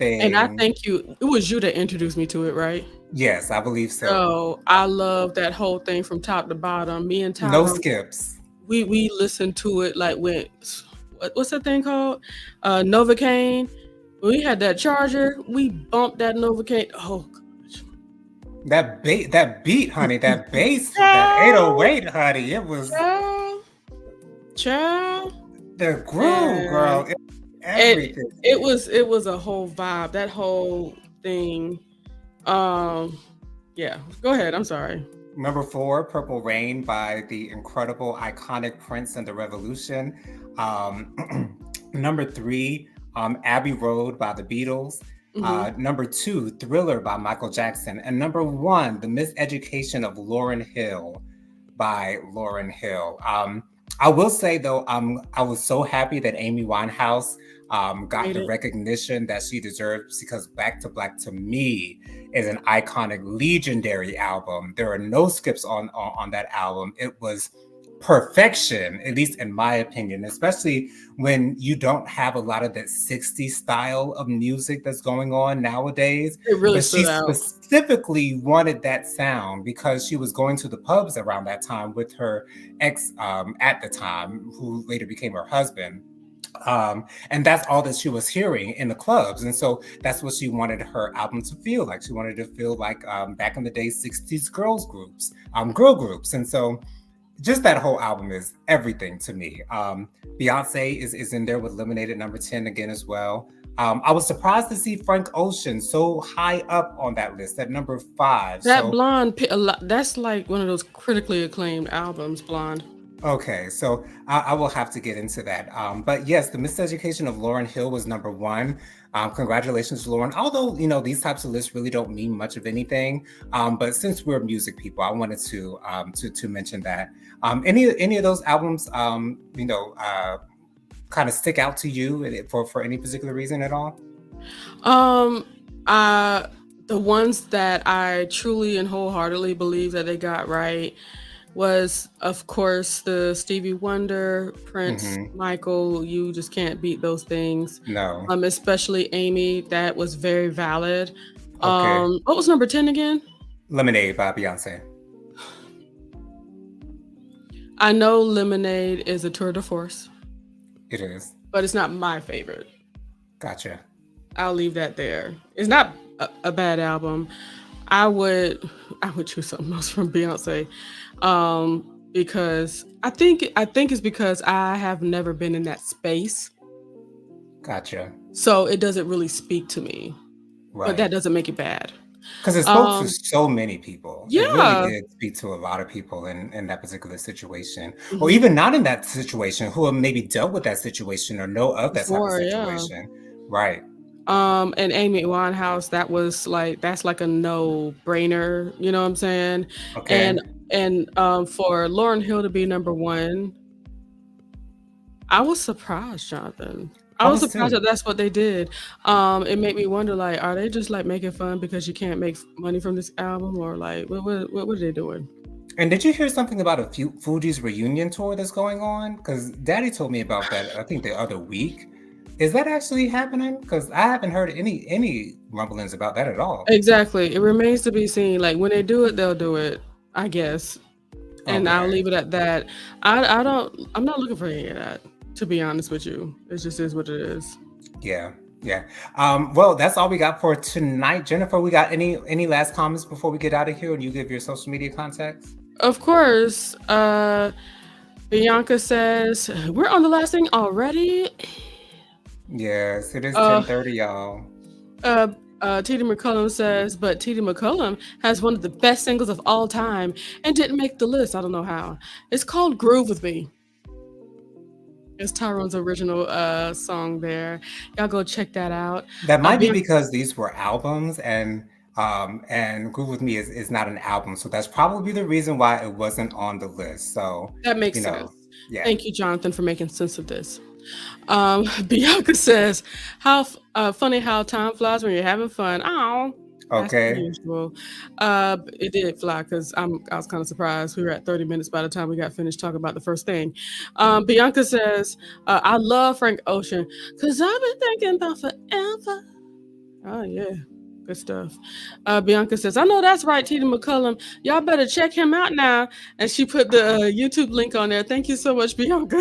Speaker 1: And I
Speaker 2: everything.
Speaker 1: think it was you that introduced me to it, right?
Speaker 2: Yes, I believe so.
Speaker 1: So I love that whole thing from top to bottom. Me and
Speaker 2: No
Speaker 1: Tyrone,
Speaker 2: skips.
Speaker 1: we listened to it like when what's that thing called? Novocaine. When we had that charger, we bumped that Novocaine. Oh gosh.
Speaker 2: That beat, honey, that bass, that
Speaker 1: Ciao,
Speaker 2: 808, honey, it was
Speaker 1: ciao, ciao.
Speaker 2: the groove, girl.
Speaker 1: And it
Speaker 2: Everything.
Speaker 1: it was a whole vibe. That whole thing. Um yeah. Go ahead. I'm sorry.
Speaker 2: Number 4, Purple Rain by the incredible, iconic Prince and the Revolution. Number 3, Abbey Road by the Beatles.
Speaker 1: Hmm.
Speaker 2: Number 2, Thriller by Michael Jackson. And number 1, The Miseducation of Lauryn Hill by Lauryn Hill. I will say though, I was so happy that Amy Winehouse got
Speaker 1: Made
Speaker 2: the
Speaker 1: it.
Speaker 2: recognition that she deserves because Back to Black to me is an iconic, legendary album. There are no skips on that album. It was perfection, at least in my opinion, especially when you don't have a lot of that 60s style of music that's going on nowadays.
Speaker 1: It really
Speaker 2: But she
Speaker 1: stood out.
Speaker 2: specifically wanted that sound because she was going to the pubs around that time with her ex, at the time, who later became her husband. And that's all that she was hearing in the clubs. And so that's what she wanted her album to feel like. She wanted to feel like back in the day, 60s girl groups. And so just that whole album is everything to me. Beyonce is in there with Lemonade at number 10 again as well. I was surprised to see Frank Ocean so high up on that list at number 5.
Speaker 1: That
Speaker 2: So
Speaker 1: Blonde, that's like one of those critically acclaimed albums, Blonde.
Speaker 2: okay, so I will have to get into that. But yes, The Miseducation of Lauryn Hill was number 1. Congratulations, Lauren. Although, these types of lists really don't mean much of anything. But since we're music people, I wanted to mention that. Any of those albums, kind of stick out to you for any particular reason at all?
Speaker 1: Um, uh, the ones that I truly and wholeheartedly believe that they got right was, of course, the Stevie Wonder, Prince,
Speaker 2: Hmm.
Speaker 1: Michael. You just can't beat those things.
Speaker 2: No.
Speaker 1: Especially Amy, that was very valid.
Speaker 2: Okay.
Speaker 1: What was number 10 again?
Speaker 2: Lemonade by Beyonce.
Speaker 1: I know Lemonade is a tour de force,
Speaker 2: It is.
Speaker 1: but it's not my favorite.
Speaker 2: Gotcha.
Speaker 1: I'll leave that there. It's not a bad album. I would I would choose something else from Beyonce, because I think it's because I have never been in that space,
Speaker 2: Gotcha.
Speaker 1: so it doesn't really speak to me. But
Speaker 2: Right.
Speaker 1: that doesn't make it bad.
Speaker 2: Because it spoke to
Speaker 1: Um,
Speaker 2: so many people. It really
Speaker 1: yeah.
Speaker 2: did speak to a lot of people in that particular situation, or
Speaker 1: Hmm.
Speaker 2: even not in that situation, who have maybe dealt with that situation or know of that type of
Speaker 1: Before, yeah.
Speaker 2: situation. Right.
Speaker 1: And Amy Winehouse, that's like a no brainer. You know what I'm saying?
Speaker 2: Okay.
Speaker 1: And for Lauren Hill to be number one, I was surprised, Jonathan. I
Speaker 2: I
Speaker 1: was
Speaker 2: was
Speaker 1: surprised that
Speaker 2: too.
Speaker 1: that's what they did. It made me wonder, like, are they just like making fun because you can't make money from this album, or like, what are they doing?
Speaker 2: And did you hear something about a few Fuji's reunion tour that's going on? Because Daddy told me about that, I think the other week. Is that actually happening? Because I haven't heard any rumblings about that at all.
Speaker 1: Exactly. It remains to be seen. Like when they do it, they'll do it, I guess. And I'll
Speaker 2: Okay.
Speaker 1: leave it at that. I'm not looking for any of that, to be honest with you. It just is what it is.
Speaker 2: Yeah. Yeah. Well, that's all we got for tonight. Jennifer, we got any last comments before we get out of here and you give your social media contacts?
Speaker 1: Of course, Bianca says, we're on the last thing already.
Speaker 2: Yes, it is
Speaker 1: Uh,
Speaker 2: 10:30, y'all.
Speaker 1: uh, T.D. McCullum says, but T.D. McCullum has one of the best singles of all time and didn't make the list. I don't know how. It's called Groove With Me. It's Tyrone's original song there. Y'all go check that out.
Speaker 2: That might be
Speaker 1: Bianca,
Speaker 2: because these were albums and And Groove With Me is not an album, so that's probably the reason why it wasn't on the list. So,
Speaker 1: That makes
Speaker 2: you
Speaker 1: sense.
Speaker 2: know, yeah.
Speaker 1: Thank you, Jonathan, for making sense of this. Bianca says, "How funny how time flies when you're having fun." Oh, as per
Speaker 2: Okay.
Speaker 1: usual. It did fly because I was kind of surprised. We were at 30 minutes by the time we got finished talking about the first thing. Bianca says, "I love Frank Ocean because I've been thinking about forever." Oh yeah. Good stuff. Bianca says, I know that's right, Tina McCullum. Y'all better check him out now. And she put the YouTube link on there. Thank you so much, Bianca.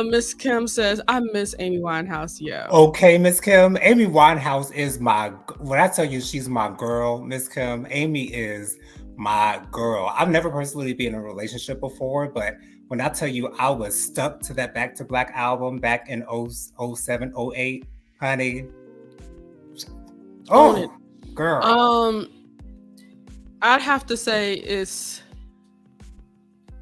Speaker 1: Miss Kim says, I miss Amy Winehouse. Yeah.
Speaker 2: Okay, Miss Kim. Amy Winehouse is when I tell you she's my girl, Miss Kim, Amy is my girl. I've never personally been in a relationship before, but when I tell you I was stuck to that Back to Black album back in 07, 08, honey.
Speaker 1: Own it.
Speaker 2: Girl.
Speaker 1: I'd have to say it's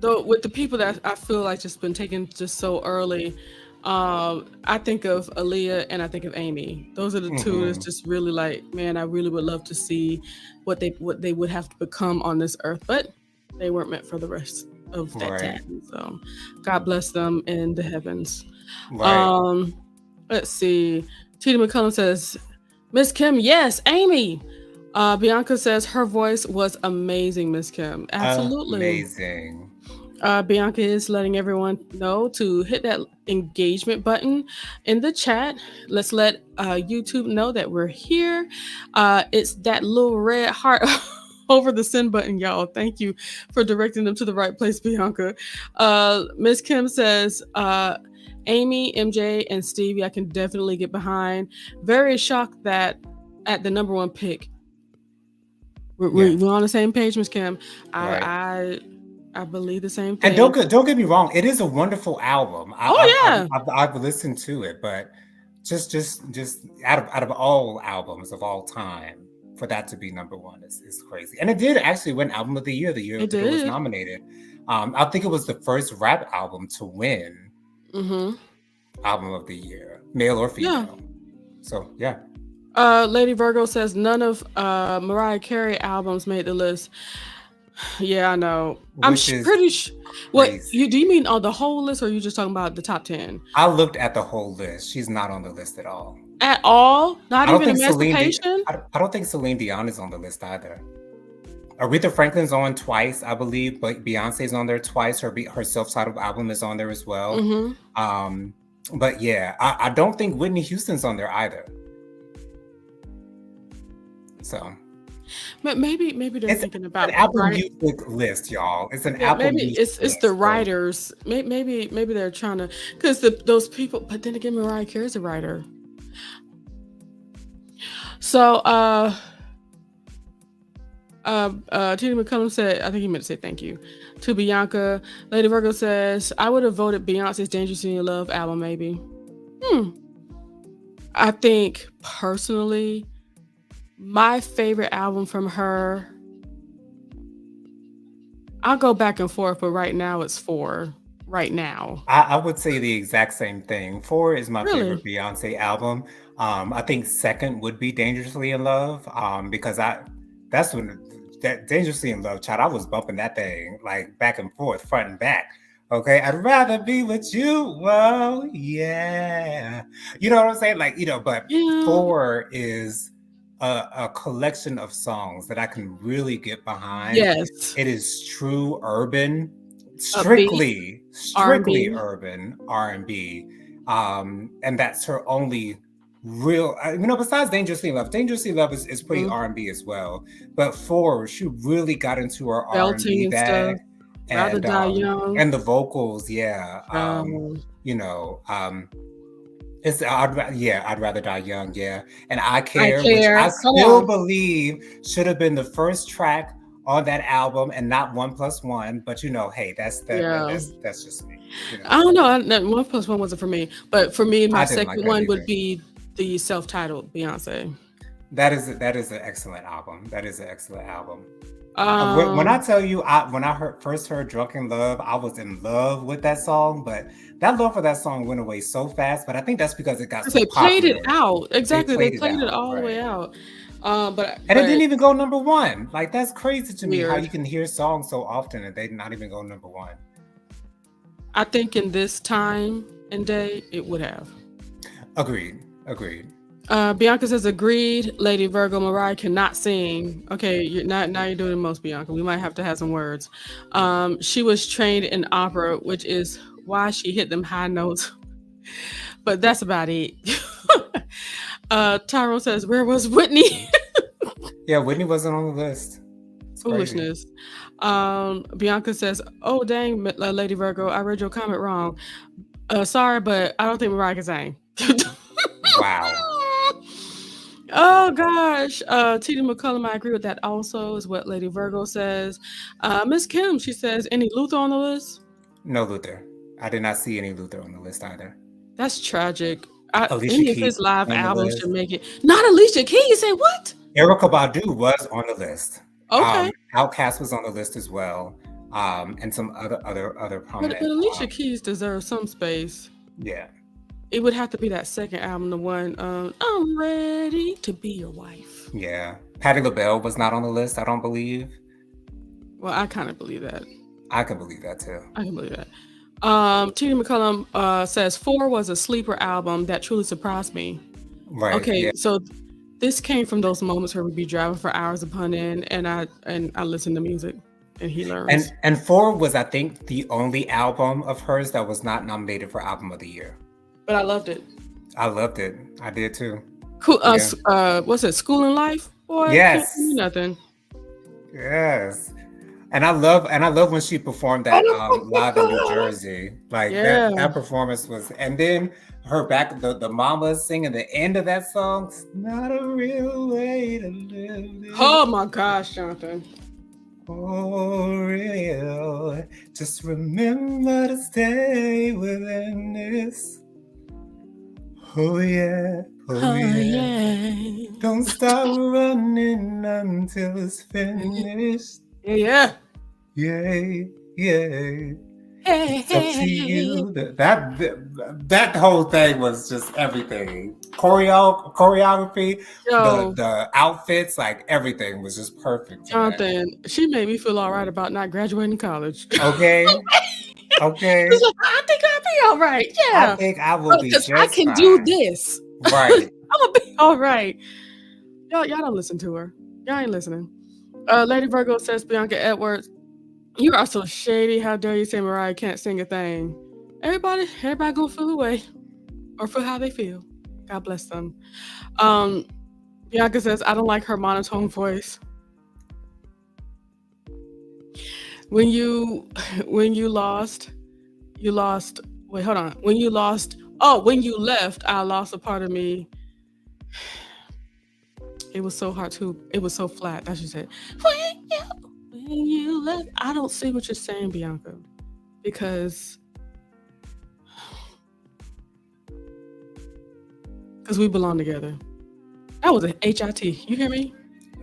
Speaker 1: though with the people that I feel like just been taken just so early. I think of Aaliyah and I think of Amy. Those are the two that's just really like, man, I really would love to see what they would have to become on this earth, but they weren't meant for the rest of that time. So God bless them in the heavens.
Speaker 2: Right.
Speaker 1: Let's see. Tina McCullum says, Miss Kim, yes, Amy. Bianca says her voice was amazing, Miss Kim. Absolutely.
Speaker 2: Amazing.
Speaker 1: Bianca is letting everyone know to hit that engagement button in the chat. Let's let YouTube know that we're here. It's that little red heart over the send button, y'all. Thank you for directing them to the right place, Bianca. Miss Kim says, Amy, MJ, and Stevie, I can definitely get behind. Very shocked that at the number one pick, we're on the same page, Miss Kim. I believe the same thing.
Speaker 2: And don't get me wrong, it is a wonderful album. I've listened to it, but just out of all albums of all time, for that to be number one is crazy. And it did actually win Album of the Year the year it was nominated. I think it was the first rap album to win Album of the Year, male or female. Yeah. So yeah.
Speaker 1: Lady Virgo says none of Mariah Carey albums made the list. Yeah, I know. I'm pretty sure. What do you mean on the whole list, or are you just talking about the top 10?
Speaker 2: I looked at the whole list. She's not on the list at all.
Speaker 1: At all? Not even Emancipation?
Speaker 2: I don't think Celine Dion is on the list either. Aretha Franklin's on twice, I believe, but Beyonce's on there twice. Her self-titled album is on there as well. But yeah, I don't think Whitney Houston's on there either. So
Speaker 1: maybe they're thinking about
Speaker 2: an Apple Music list, y'all. It's an Apple Music list.
Speaker 1: It's the writers. Maybe they're trying to, because those people. But then again, Mariah Carey's a writer. So Tina McCullum said, I think he meant to say thank you to Bianca. Lady Virgo says, I would have voted Beyonce's Dangerously in Love album, maybe. I think personally, my favorite album from her, I'll go back and forth, but right now it's 4. Right now,
Speaker 2: I would say the exact same thing. 4 is my favorite Beyonce album. I think second would be Dangerously in Love, because that's when that Dangerously in Love, child, I was bumping that thing like back and forth, front and back. Okay, I'd rather be with you. Whoa, yeah. You know what I'm saying? Like, but 4 is a collection of songs that I can really get behind.
Speaker 1: Yes.
Speaker 2: It is true urban, strictly R&B. Urban R&B. And that's her only real, besides Dangerously in Love. Dangerously in Love is pretty R&B as well. But 4, she really got into her R&B bag.
Speaker 1: Rather Die Young.
Speaker 2: And the vocals, yeah. I'd Rather Die Young, yeah. And I Care. Which I still believe should have been the first track on that album and not 1+1. But hey, that's just me.
Speaker 1: I don't know. 1+1 wasn't for me, but for me, my second one would be the self-titled Beyonce.
Speaker 2: That is an excellent album. When I tell you, when I first heard Drunk in Love, I was in love with that song, but that love for that song went away so fast. But I think that's because it got so popular.
Speaker 1: They played it out. Exactly. They played it all the way out.
Speaker 2: And it
Speaker 1: But
Speaker 2: didn't even go number one. Like, that's crazy to me how
Speaker 1: weird.
Speaker 2: you can hear songs so often and they not even go number one.
Speaker 1: I think in this time and day, it would have.
Speaker 2: Agreed. Agreed.
Speaker 1: Bianca says agreed. Lady Virgo Mariah cannot sing. Okay, you're not now you're doing the most, Bianca. We might have to have some words. She was trained in opera, which is why she hit them high notes. But that's about it. Tyrone says, "Where was Whitney?"
Speaker 2: Yeah, Whitney wasn't on the list. It's crazy.
Speaker 1: Foolishness. Bianca says, "Oh dang, Lady Virgo, I read your comment wrong. Sorry, but I don't think Mariah can sing."
Speaker 2: Wow.
Speaker 1: Oh gosh. T.D. McCullum, I agree with that also, is what Lady Virgo says. Miss Kim, she says, any Luther on the list?
Speaker 2: No Luther. I did not see any Luther on the list either.
Speaker 1: That's tragic.
Speaker 2: Alicia
Speaker 1: Any of
Speaker 2: Keys
Speaker 1: his live
Speaker 2: on the
Speaker 1: albums
Speaker 2: list.
Speaker 1: should make it. Not Alicia Keys. You say what?
Speaker 2: Erykah Badu was on the list.
Speaker 1: Okay.
Speaker 2: Outkast was on the list as well. And some other prominent.
Speaker 1: But Alicia Keys deserves some space.
Speaker 2: Yeah.
Speaker 1: It would have to be that second album, the one, I'm ready to be your wife.
Speaker 2: Yeah. Patti LaBelle was not on the list, I don't believe.
Speaker 1: Well, I kind of believe that.
Speaker 2: I can believe that too.
Speaker 1: I can believe that. T.D. McCullum says 4 was a sleeper album that truly surprised me.
Speaker 2: Right.
Speaker 1: Okay,
Speaker 2: yeah.
Speaker 1: so this came from those moments where we'd be driving for hours upon end, and I listen to music, and he learns.
Speaker 2: And 4 was, I think, the only album of hers that was not nominated for Album of the Year.
Speaker 1: But I loved it.
Speaker 2: I loved it. I did too.
Speaker 1: Cool. What's it? School and Life? Boy,
Speaker 2: yes.
Speaker 1: Can't do nothing.
Speaker 2: Yes. And I love when she performed that live in New Jersey. Like that performance was, and then her back, the mama singing the end of that song. It's not a real way to live.
Speaker 1: Oh my gosh, Jonathan.
Speaker 2: Oh, real. Just remember to stay within this. Oh yeah. Oh yeah. Don't stop running until it's finished.
Speaker 1: Yeah.
Speaker 2: Yay, yay. It's up to you. That whole thing was just everything. Choreography, the outfits, like everything was just perfect.
Speaker 1: Jonathan, she made me feel all right about not graduating college.
Speaker 2: Okay. Okay.
Speaker 1: I think I'll be all right. Yeah.
Speaker 2: I think I will be just
Speaker 1: I can
Speaker 2: fine.
Speaker 1: do this.
Speaker 2: Right.
Speaker 1: I'm gonna be all right. Y'all don't listen to her. Y'all ain't listening. Lady Virgo says, Bianca Edwards, you are so shady. How dare you say Mariah can't sing a thing? Everybody gonna feel the way, or feel how they feel. God bless them. Bianca says, I don't like her monotone voice. When you lost. Wait, hold on. When you left, I lost a part of me. It was so hard to. It was so flat. That's what she said. When you left, I don't see what you're saying, Bianca, because we belong together. That was a HIT. You hear me?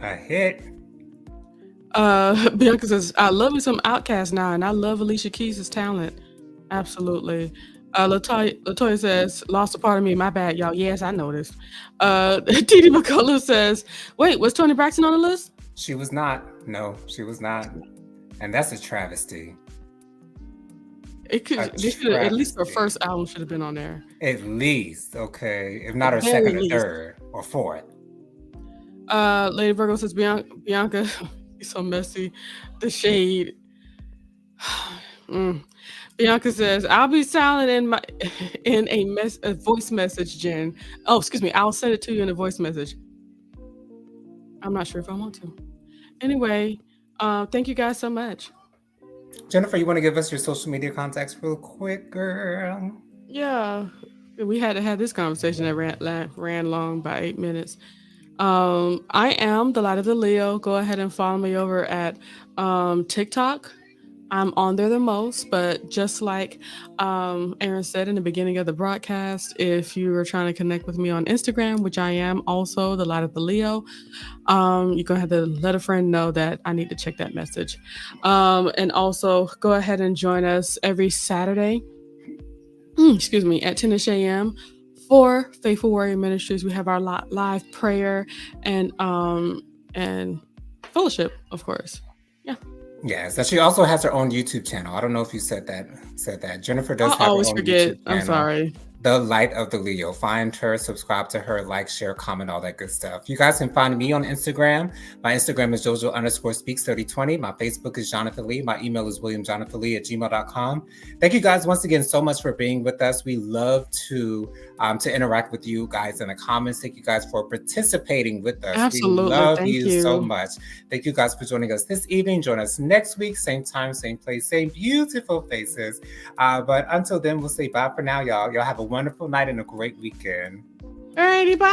Speaker 2: A hit.
Speaker 1: Bianca says, I love me some Outkast now, and I love Alicia Keys' talent. Absolutely. Latoya says, lost a part of me. My bad, y'all. Yes, I noticed. T.D. McCullough says, wait, was Toni Braxton on the list?
Speaker 2: She was not. No, she was not. And that's a travesty.
Speaker 1: It could at least her first album should have been on there.
Speaker 2: At least, okay. If not her second or third or fourth.
Speaker 1: Lady Virgo says, Bianca, you're so messy. The shade. Bianca says, I'll be silent in a voice message, Jen. Oh, excuse me. I'll send it to you in a voice message. I'm not sure if I want to. Anyway, thank you guys so much.
Speaker 2: Jennifer, you want to give us your social media contacts real quick, girl?
Speaker 1: Yeah. We had to have this conversation that ran long by 8 minutes. I am the Light of the Leo. Go ahead and follow me over at TikTok. I'm on there the most, but just like Aaron said in the beginning of the broadcast, if you are trying to connect with me on Instagram, which I am also, the Light of the Leo, you're going to have to let a friend know that I need to check that message. And also go ahead and join us every Saturday, at 10 a.m. For Faithful Warrior Ministries, we have our live prayer and fellowship, of course. Yeah.
Speaker 2: Yes, and she also has her own YouTube channel. I don't know if you said that. Jennifer does
Speaker 1: I
Speaker 2: have her
Speaker 1: always
Speaker 2: own
Speaker 1: forget.
Speaker 2: YouTube
Speaker 1: I'm
Speaker 2: channel.
Speaker 1: sorry.
Speaker 2: The Light of the Leo. Find her, subscribe to her, like, share, comment, all that good stuff. You guys can find me on Instagram. My Instagram is JoJo_Speaks3020. My Facebook is Jonathan Lee. My email is WilliamJonathanLee@gmail.com. Thank you guys once again so much for being with us. We love to interact with you guys in the comments. Thank you guys for participating with us.
Speaker 1: Absolutely.
Speaker 2: We love
Speaker 1: Thank
Speaker 2: you so
Speaker 1: you.
Speaker 2: much. Thank you guys for joining us this evening. Join us next week, same time, same place, same beautiful faces. But until then, we'll say bye for now, y'all. Y'all have a wonderful night and a great weekend.
Speaker 1: Alrighty, bye.